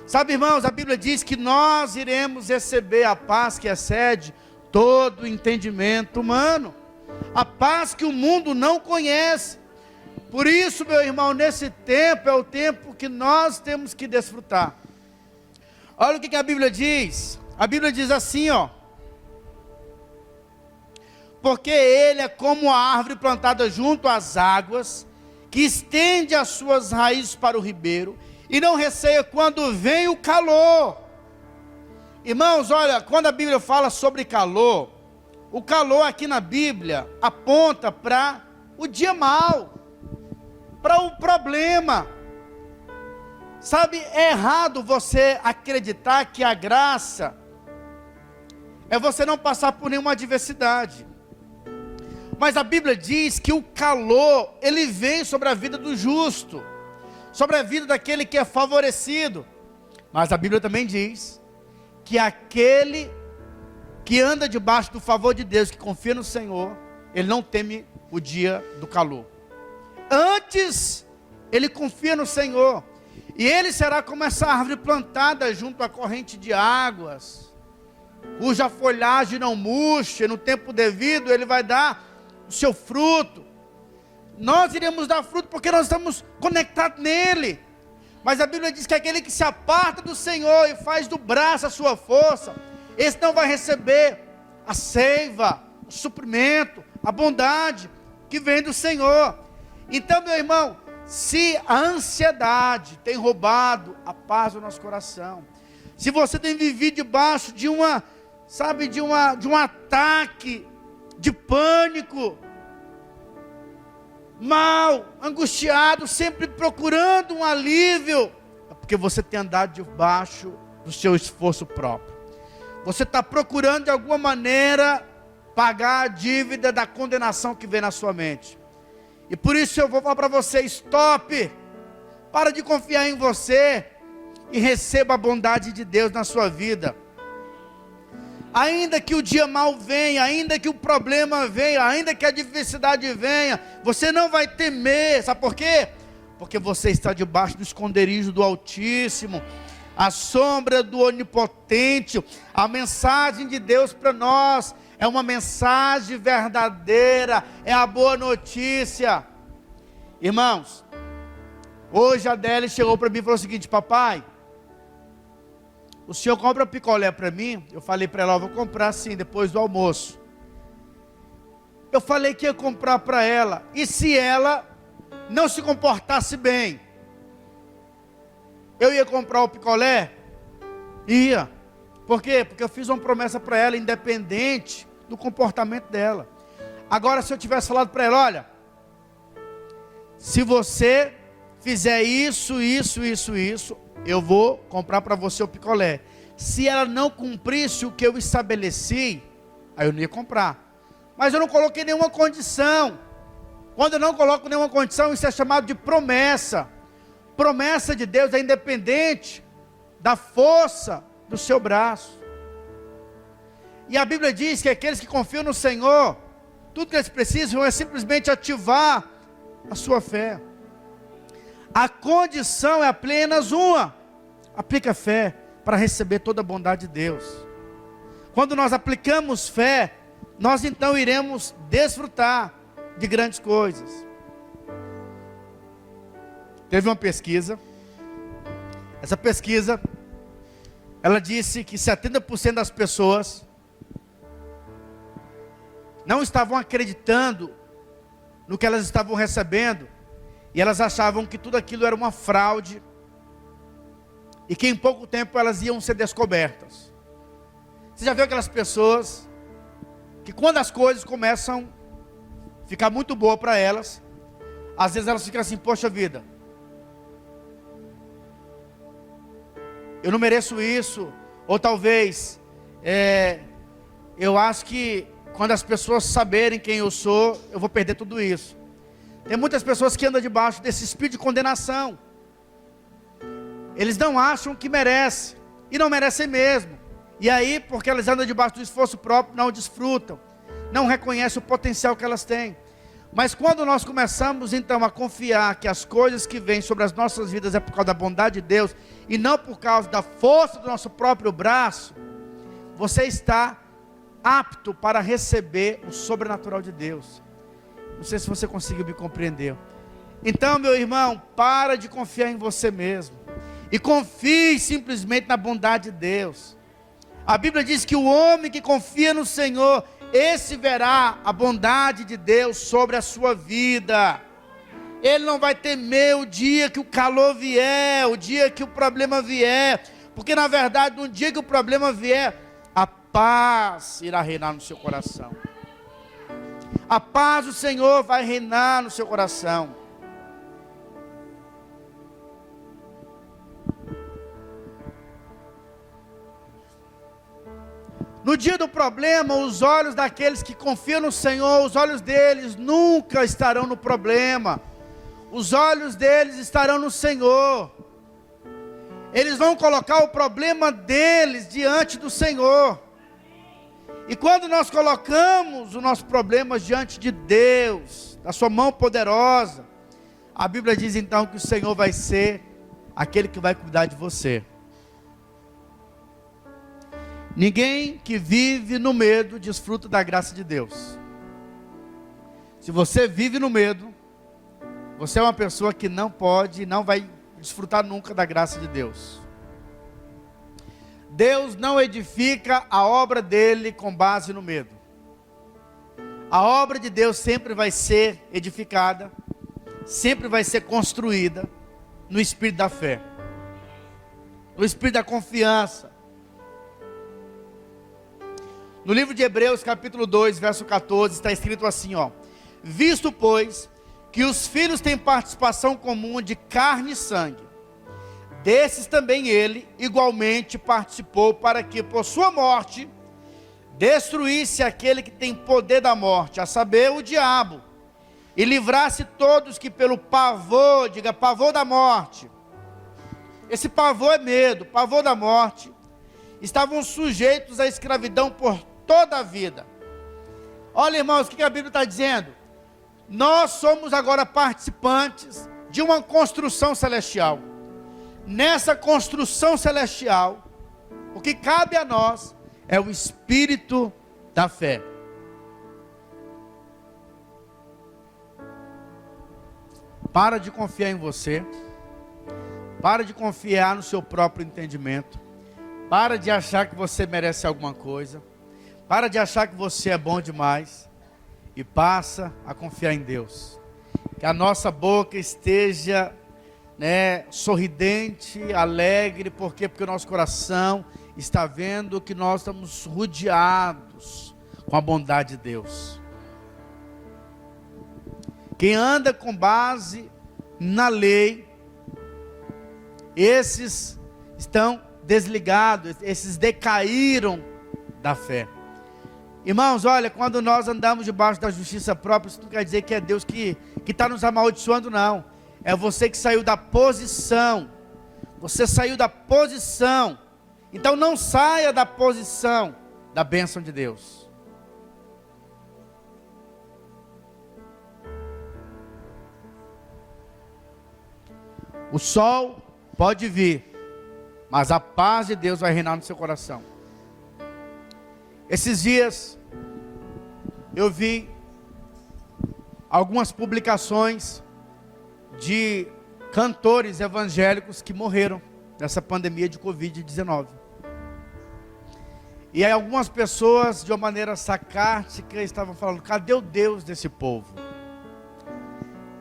[SPEAKER 3] Sabe, irmãos, a Bíblia diz que nós iremos receber a paz que excede todo o entendimento humano, a paz que o mundo não conhece. Por isso, meu irmão, nesse tempo é o tempo que nós temos que desfrutar. Olha o que a Bíblia diz. A Bíblia diz assim, ó: porque ele é como a árvore plantada junto às águas, que estende as suas raízes para o ribeiro, e não receia quando vem o calor. Irmãos, olha, quando a Bíblia fala sobre calor, o calor aqui na Bíblia aponta para o dia mau, para o problema. Sabe, é errado você acreditar que a graça é você não passar por nenhuma adversidade. Mas a Bíblia diz que o calor, ele vem sobre a vida do justo, sobre a vida daquele que é favorecido. Mas a Bíblia também diz que aquele que anda debaixo do favor de Deus, que confia no Senhor, ele não teme o dia do calor. Antes, ele confia no Senhor, e ele será como essa árvore plantada junto à corrente de águas, cuja folhagem não murcha, no tempo devido ele vai dar o seu fruto. Nós iremos dar fruto porque nós estamos conectados nele. Mas a Bíblia diz que aquele que se aparta do Senhor e faz do braço a sua força, esse não vai receber a seiva, o suprimento, a bondade que vem do Senhor. Então, meu irmão, se a ansiedade tem roubado a paz do nosso coração, se você tem vivido debaixo de um ataque de pânico, mal, angustiado, sempre procurando um alívio, é porque você tem andado debaixo do seu esforço próprio. Você está procurando de alguma maneira pagar a dívida da condenação que vem na sua mente. E por isso eu vou falar para você: stop, para de confiar em você e receba a bondade de Deus na sua vida. Ainda que o dia mal venha, ainda que o problema venha, ainda que a adversidade venha, você não vai temer. Sabe por quê? Porque você está debaixo do esconderijo do Altíssimo, a sombra do Onipotente. A mensagem de Deus para nós é uma mensagem verdadeira, é a boa notícia. Irmãos, hoje a Adélia chegou para mim e falou o seguinte: papai, o senhor compra picolé para mim? Eu falei para ela: eu vou comprar sim, depois do almoço. Eu falei que ia comprar para ela, e se ela não se comportasse bem, eu ia comprar o picolé? Ia. Por quê? Porque eu fiz uma promessa para ela, independente do comportamento dela. Agora, se eu tivesse falado para ela: olha, se você fizer isso, eu vou comprar para você o picolé. Se ela não cumprisse o que eu estabeleci, aí eu não ia comprar. Mas eu não coloquei nenhuma condição. Quando eu não coloco nenhuma condição, isso é chamado de promessa. Promessa de Deus é independente da força do seu braço. E a Bíblia diz que aqueles que confiam no Senhor, tudo que eles precisam é simplesmente ativar a sua fé. A condição é apenas uma: aplica fé para receber toda a bondade de Deus. Quando nós aplicamos fé, nós então iremos desfrutar de grandes coisas. Teve uma pesquisa, essa pesquisa, ela disse que 70% das pessoas não estavam acreditando no que elas estavam recebendo, e elas achavam que tudo aquilo era uma fraude, e que em pouco tempo elas iam ser descobertas. Você já viu aquelas pessoas que quando as coisas começam a ficar muito boa para elas, às vezes elas ficam assim: poxa vida, eu não mereço isso. Ou talvez, eu acho que quando as pessoas saberem quem eu sou, eu vou perder tudo isso. Tem muitas pessoas que andam debaixo desse espírito de condenação. Eles não acham que merecem, e não merecem mesmo. E aí, porque elas andam debaixo do esforço próprio, não desfrutam, não reconhecem o potencial que elas têm. Mas quando nós começamos então a confiar que as coisas que vêm sobre as nossas vidas é por causa da bondade de Deus, e não por causa da força do nosso próprio braço, você está apto para receber o sobrenatural de Deus. Não sei se você conseguiu me compreender. Então, meu irmão, para de confiar em você mesmo, e confie simplesmente na bondade de Deus. A Bíblia diz que o homem que confia no Senhor, esse verá a bondade de Deus sobre a sua vida. Ele não vai temer o dia que o calor vier, o dia que o problema vier, porque na verdade, no dia que o problema vier, a paz irá reinar no seu coração. A paz do Senhor vai reinar no seu coração. No dia do problema, os olhos daqueles que confiam no Senhor, os olhos deles nunca estarão no problema. Os olhos deles estarão no Senhor. Eles vão colocar o problema deles diante do Senhor. E quando nós colocamos os nossos problemas diante de Deus, da sua mão poderosa, a Bíblia diz então que o Senhor vai ser aquele que vai cuidar de você. Ninguém que vive no medo desfruta da graça de Deus. Se você vive no medo, você é uma pessoa que não pode e não vai desfrutar nunca da graça de Deus. Deus não edifica a obra dele com base no medo. A obra de Deus sempre vai ser edificada, sempre vai ser construída no espírito da fé, no espírito da confiança. No livro de Hebreus, capítulo 2, verso 14, está escrito assim, ó: visto, pois, que os filhos têm participação comum de carne e sangue, desses também ele igualmente participou, para que por sua morte destruísse aquele que tem poder da morte, a saber, o diabo, e livrasse todos que pelo pavor, diga pavor da morte, esse pavor é medo, pavor da morte, estavam sujeitos à escravidão por toda a vida. Olha, irmãos, o que a Bíblia está dizendo? Nós somos agora participantes de uma construção celestial. Nessa construção celestial, o que cabe a nós é o espírito da fé. Para de confiar em você. Para de confiar no seu próprio entendimento. Para de achar que você merece alguma coisa. Para de achar que você é bom demais. E passa a confiar em Deus. Que a nossa boca esteja sorridente, alegre. Por quê? Porque o nosso coração está vendo que nós estamos rodeados com a bondade de Deus. Quem anda com base na lei, esses estão desligados, esses decaíram da fé. Irmãos, olha, quando nós andamos debaixo da justiça própria, isso não quer dizer que é Deus que está nos amaldiçoando, não. É você que saiu da posição. Você saiu da posição. Então não saia da posição da bênção de Deus. O sol pode vir, mas a paz de Deus vai reinar no seu coração. Esses dias eu vi algumas publicações de cantores evangélicos que morreram nessa pandemia de Covid-19. E aí algumas pessoas, de uma maneira sarcástica, estavam falando: cadê o Deus desse povo?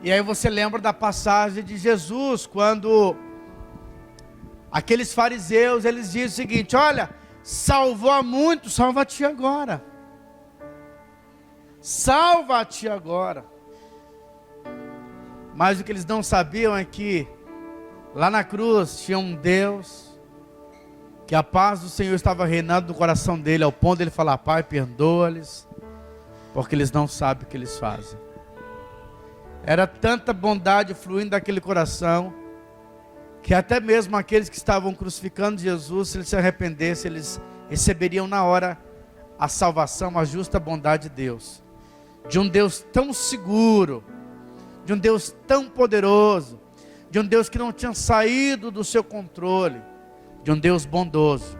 [SPEAKER 3] E aí você lembra da passagem de Jesus, quando aqueles fariseus, eles dizem o seguinte: olha, salvou a muitos, salva-te agora. Salva-te agora. Mas o que eles não sabiam é que lá na cruz tinha um Deus, que a paz do Senhor estava reinando no coração dele, ao ponto de ele falar: Pai, perdoa-lhes, porque eles não sabem o que eles fazem. Era tanta bondade fluindo daquele coração, que até mesmo aqueles que estavam crucificando Jesus, se eles se arrependessem, eles receberiam na hora a salvação, a justa bondade de Deus. De um Deus tão seguro, de um Deus tão poderoso, de um Deus que não tinha saído do seu controle, de um Deus bondoso.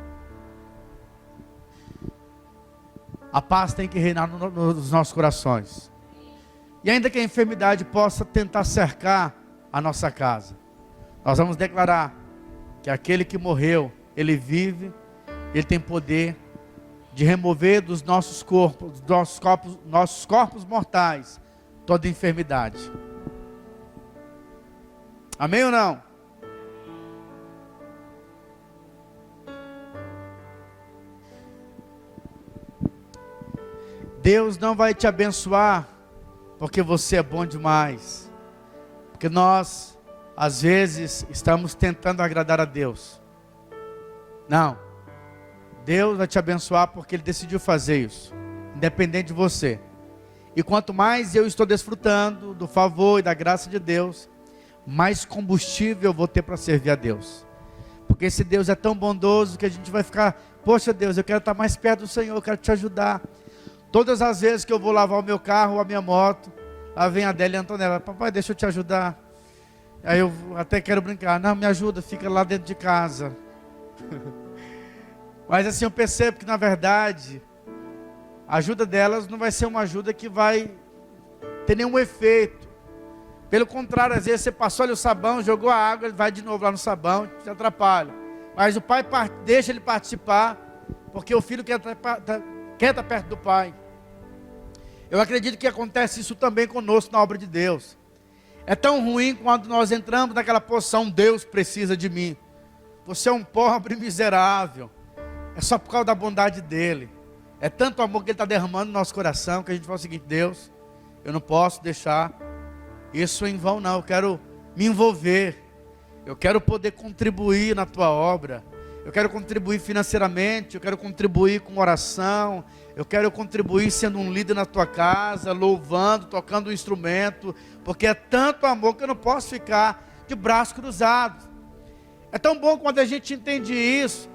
[SPEAKER 3] A paz tem que reinar nos nossos corações. E ainda que a enfermidade possa tentar cercar a nossa casa, nós vamos declarar que aquele que morreu, ele vive, ele tem poder de remover dos nossos corpos mortais, toda enfermidade. Amém ou não? Deus não vai te abençoar porque você é bom demais, porque nós às vezes estamos tentando agradar a Deus. Não, Deus vai te abençoar porque Ele decidiu fazer isso, independente de você. E quanto mais eu estou desfrutando do favor e da graça de Deus, mais combustível eu vou ter para servir a Deus. Porque esse Deus é tão bondoso que a gente vai ficar: poxa Deus, eu quero estar mais perto do Senhor, eu quero te ajudar. Todas as vezes que eu vou lavar o meu carro ou a minha moto, lá vem a Adélia e a Antonella: papai, deixa eu te ajudar. Aí eu até quero brincar: não, me ajuda, fica lá dentro de casa. Mas assim eu percebo que na verdade a ajuda delas não vai ser uma ajuda que vai ter nenhum efeito. Pelo contrário, às vezes você passou ali o sabão, jogou a água, ele vai de novo lá no sabão, te atrapalha. Mas o pai deixa ele participar, porque o filho quer estar perto do pai. Eu acredito que acontece isso também conosco na obra de Deus. É tão ruim quando nós entramos naquela posição: Deus precisa de mim. Você é um pobre miserável. É só por causa da bondade dEle. É tanto amor que Ele está derramando no nosso coração, que a gente fala o seguinte: Deus, eu não posso deixar isso em vão não. Eu quero me envolver. Eu quero poder contribuir na Tua obra. Eu quero contribuir financeiramente, eu quero contribuir com oração, eu quero contribuir sendo um líder na tua casa, louvando, tocando um instrumento, porque é tanto amor que eu não posso ficar de braços cruzados. É tão bom quando a gente entende isso,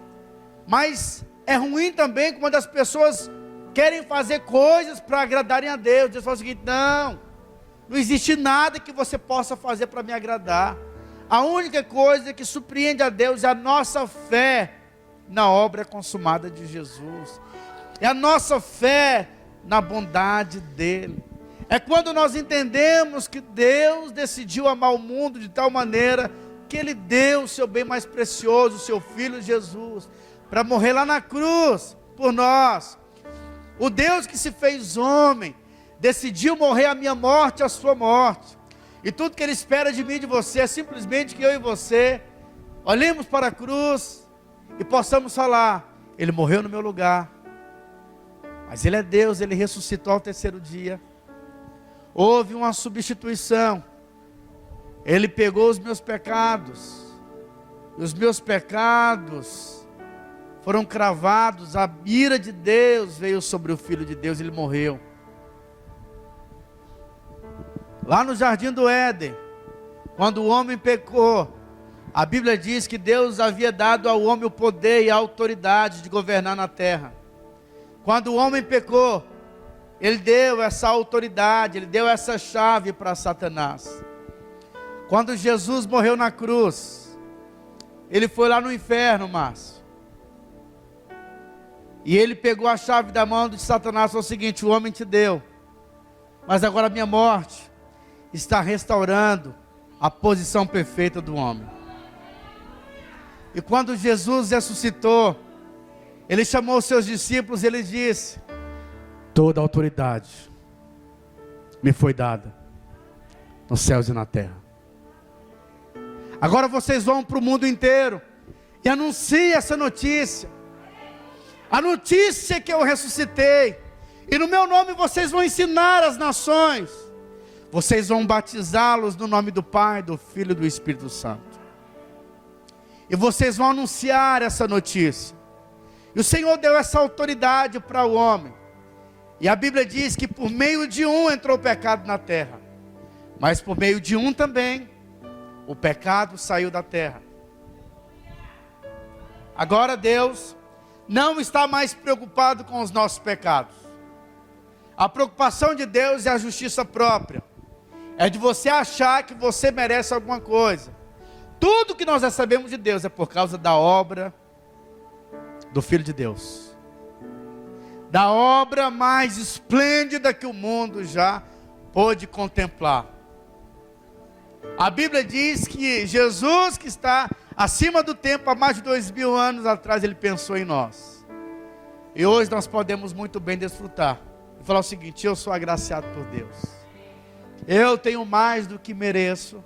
[SPEAKER 3] mas é ruim também quando as pessoas querem fazer coisas para agradarem a Deus. Deus fala o seguinte: não existe nada que você possa fazer para me agradar. A única coisa que surpreende a Deus é a nossa fé na obra consumada de Jesus. É a nossa fé na bondade dEle. É quando nós entendemos que Deus decidiu amar o mundo de tal maneira que Ele deu o seu bem mais precioso, o seu Filho Jesus, para morrer lá na cruz por nós. O Deus que se fez homem decidiu morrer a minha morte, a sua morte. E tudo que Ele espera de mim e de você é simplesmente que eu e você olhemos para a cruz e possamos falar: Ele morreu no meu lugar, mas Ele é Deus, Ele ressuscitou ao terceiro dia. Houve uma substituição. Ele pegou os meus pecados, os meus pecados foram cravados, a ira de Deus veio sobre o Filho de Deus, ele morreu. Lá no jardim do Éden, quando o homem pecou, a Bíblia diz que Deus havia dado ao homem o poder e a autoridade de governar na terra. Quando o homem pecou, ele deu essa autoridade, ele deu essa chave para Satanás. Quando Jesus morreu na cruz, ele foi lá no inferno, Márcio. E ele pegou a chave da mão de Satanás e falou o seguinte: o homem te deu, mas agora a minha morte está restaurando a posição perfeita do homem. E quando Jesus ressuscitou, ele chamou os seus discípulos e ele disse: toda a autoridade me foi dada nos céus e na terra. Agora vocês vão para o mundo inteiro e anunciem essa notícia. A notícia é que eu ressuscitei, e no meu nome vocês vão ensinar as nações. Vocês vão batizá-los no nome do Pai, do Filho e do Espírito Santo. E vocês vão anunciar essa notícia. E o Senhor deu essa autoridade para o homem. E a Bíblia diz que por meio de um entrou o pecado na terra, mas por meio de um também o pecado saiu da terra. Agora Deus não está mais preocupado com os nossos pecados. A preocupação de Deus é a justiça própria. É de você achar que você merece alguma coisa. Tudo que nós recebemos de Deus é por causa da obra do Filho de Deus. Da obra mais esplêndida que o mundo já pôde contemplar. A Bíblia diz que Jesus, que está acima do tempo, há mais de 2000 anos atrás, ele pensou em nós. E hoje nós podemos muito bem desfrutar e falar o seguinte: eu sou agraciado por Deus. Eu tenho mais do que mereço.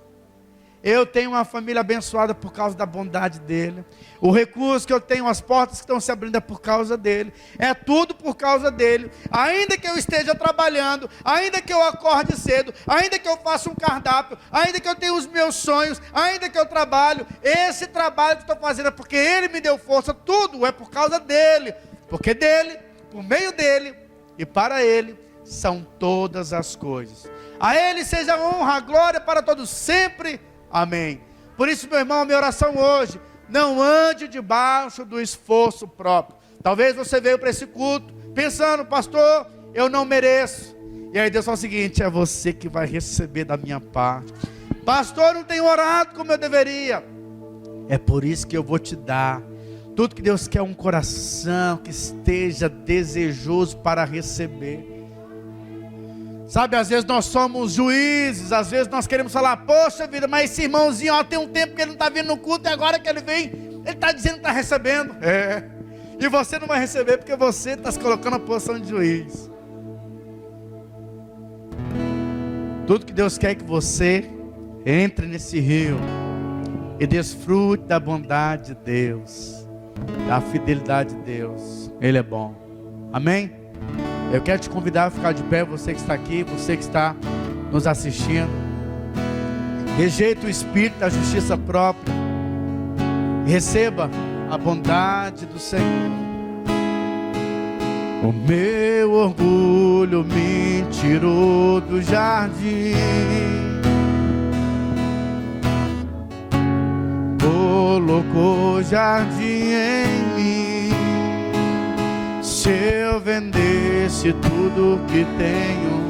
[SPEAKER 3] Eu tenho uma família abençoada por causa da bondade dele. O recurso que eu tenho, as portas que estão se abrindo é por causa dele. É tudo por causa dele. Ainda que eu esteja trabalhando, ainda que eu acorde cedo, ainda que eu faça um cardápio, ainda que eu tenha os meus sonhos, ainda que eu trabalho, esse trabalho que estou fazendo é porque ele me deu força. Tudo é por causa dele. Porque dele, por meio dele e para ele são todas as coisas. A ele seja a honra, a glória para todos sempre. Amém. Por isso, meu irmão, a minha oração hoje: não ande debaixo do esforço próprio. Talvez você veio para esse culto pensando: pastor, eu não mereço. E aí Deus fala o seguinte: é você que vai receber da minha parte. Pastor, eu não tenho orado como eu deveria. É por isso que eu vou te dar. Tudo que Deus quer é um coração que esteja desejoso para receber. Sabe, às vezes nós somos juízes, às vezes nós queremos falar: poxa vida, mas esse irmãozinho, ó, tem um tempo que ele não está vindo no culto, e agora que ele vem, ele está dizendo que está recebendo. E você não vai receber porque você está se colocando na posição de juiz. Tudo que Deus quer é que você entre nesse rio e desfrute da bondade de Deus, da fidelidade de Deus. Ele é bom. Amém? Eu quero te convidar a ficar de pé, você que está aqui, você que está nos assistindo. Rejeita o espírito da justiça própria. Receba a bondade do Senhor. O meu orgulho me tirou do jardim, colocou jardim em mim. Se eu vendesse tudo que tenho,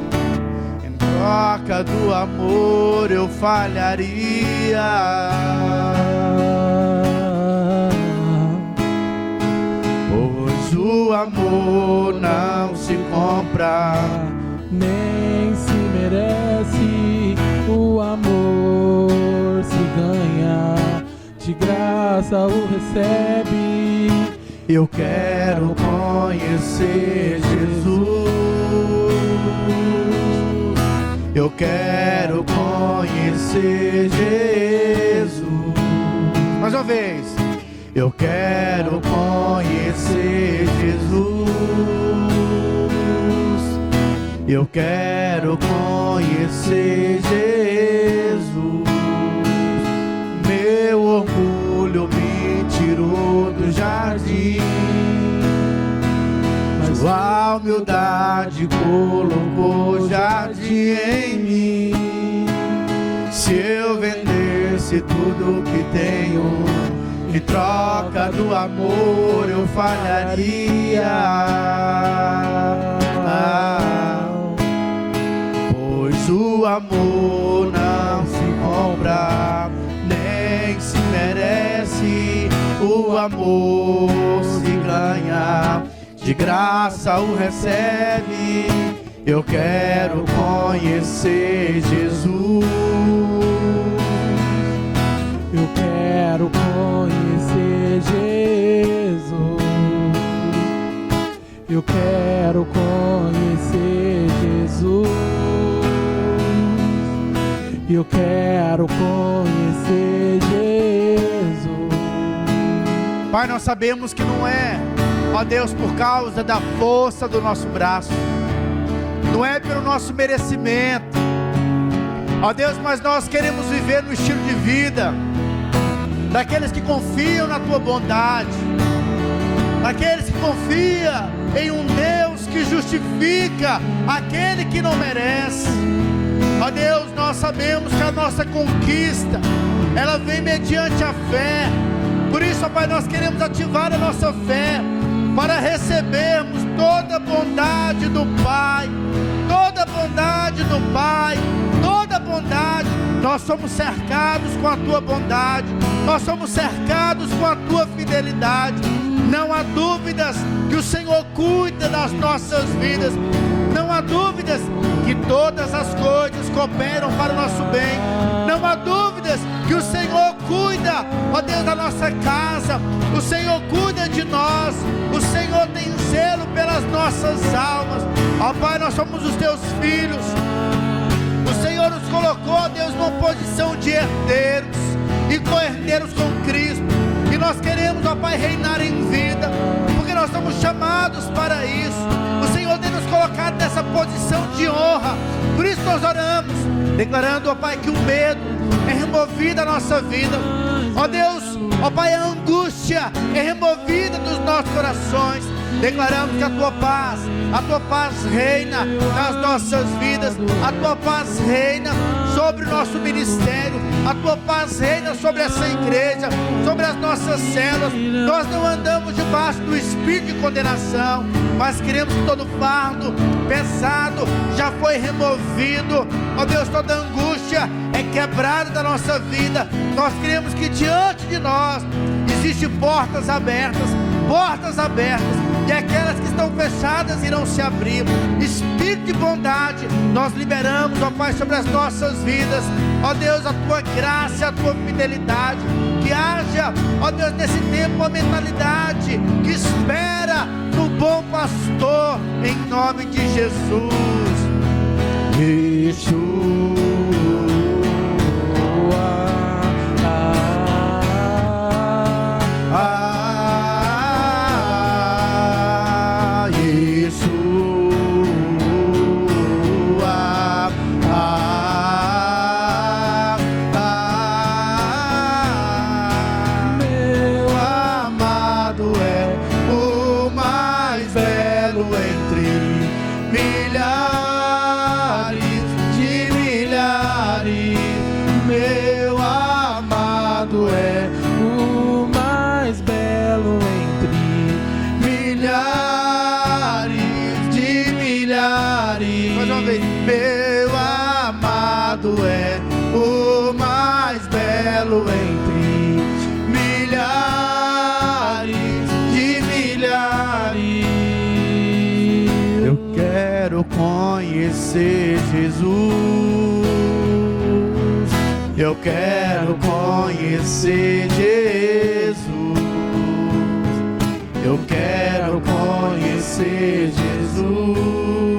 [SPEAKER 3] em troca do amor eu falharia. Pois o amor não se compra,
[SPEAKER 4] nem se merece. O amor se ganha, de graça o recebe.
[SPEAKER 3] Eu quero conhecer Jesus. Eu quero conhecer Jesus. Mais uma vez. Eu quero conhecer Jesus. Eu quero conhecer Jesus. Meu orgulho me fosse tudo que tenho, em troca do amor eu falharia. Pois o amor não se compra, nem se merece. O amor se ganha, de graça o recebe. Eu quero conhecer Jesus.
[SPEAKER 4] Eu quero conhecer Jesus. Eu quero conhecer Jesus. Eu quero conhecer Jesus.
[SPEAKER 3] Pai, nós sabemos que não é, ó Deus, por causa da força do nosso braço, não é pelo nosso merecimento, ó Deus, mas nós queremos viver no estilo de vida daqueles que confiam na Tua bondade, daqueles que confiam em um Deus que justifica aquele que não merece. Ó Deus, nós sabemos que a nossa conquista, ela vem mediante a fé. Por isso, ó Pai, nós queremos ativar a nossa fé para recebermos toda a bondade do Pai, toda a bondade do Pai, toda a bondade. Nós somos cercados com a Tua bondade, nós somos cercados com a Tua fidelidade. Não há dúvidas que o Senhor cuida das nossas vidas, não há dúvidas que todas as coisas cooperam para o nosso bem, não há dúvidas que o Senhor cuida, ó Deus, da nossa casa, o Senhor cuida de nós, o Senhor tem zelo pelas nossas almas. Ó Pai, nós somos os Teus filhos, o Senhor nos colocou, ó Deus, numa posição de herdeiros e co-herdeiros com Cristo, e nós queremos, ó Pai, reinar em vida, porque nós somos chamados para isso. O Senhor tem nos colocado nessa posição de honra. Por isso nós oramos, declarando, ó Pai, que o medo é removido da nossa vida. Ó Deus, ó Pai, a angústia é removida dos nossos corações. Declaramos que a Tua paz reina nas nossas vidas, a Tua paz reina sobre o nosso ministério, a Tua paz reina sobre essa igreja, sobre as nossas células. Nós não andamos debaixo do espírito de condenação, mas queremos que todo fardo pesado já foi removido. Ó Deus, toda angústia é quebrada da nossa vida. Nós queremos que diante de nós existem portas abertas, e aquelas que estão fechadas irão se abrir. Espírito de bondade, nós liberamos, ó Pai, sobre as nossas vidas, ó Deus, a Tua graça, a Tua fidelidade. Que haja, ó Deus, nesse tempo a mentalidade que espera no bom pastor, em nome de Jesus. Yeshua. Meu amado é o mais belo entre milhares de milhares. Eu quero conhecer Jesus, eu quero conhecer Jesus, eu quero conhecer Jesus.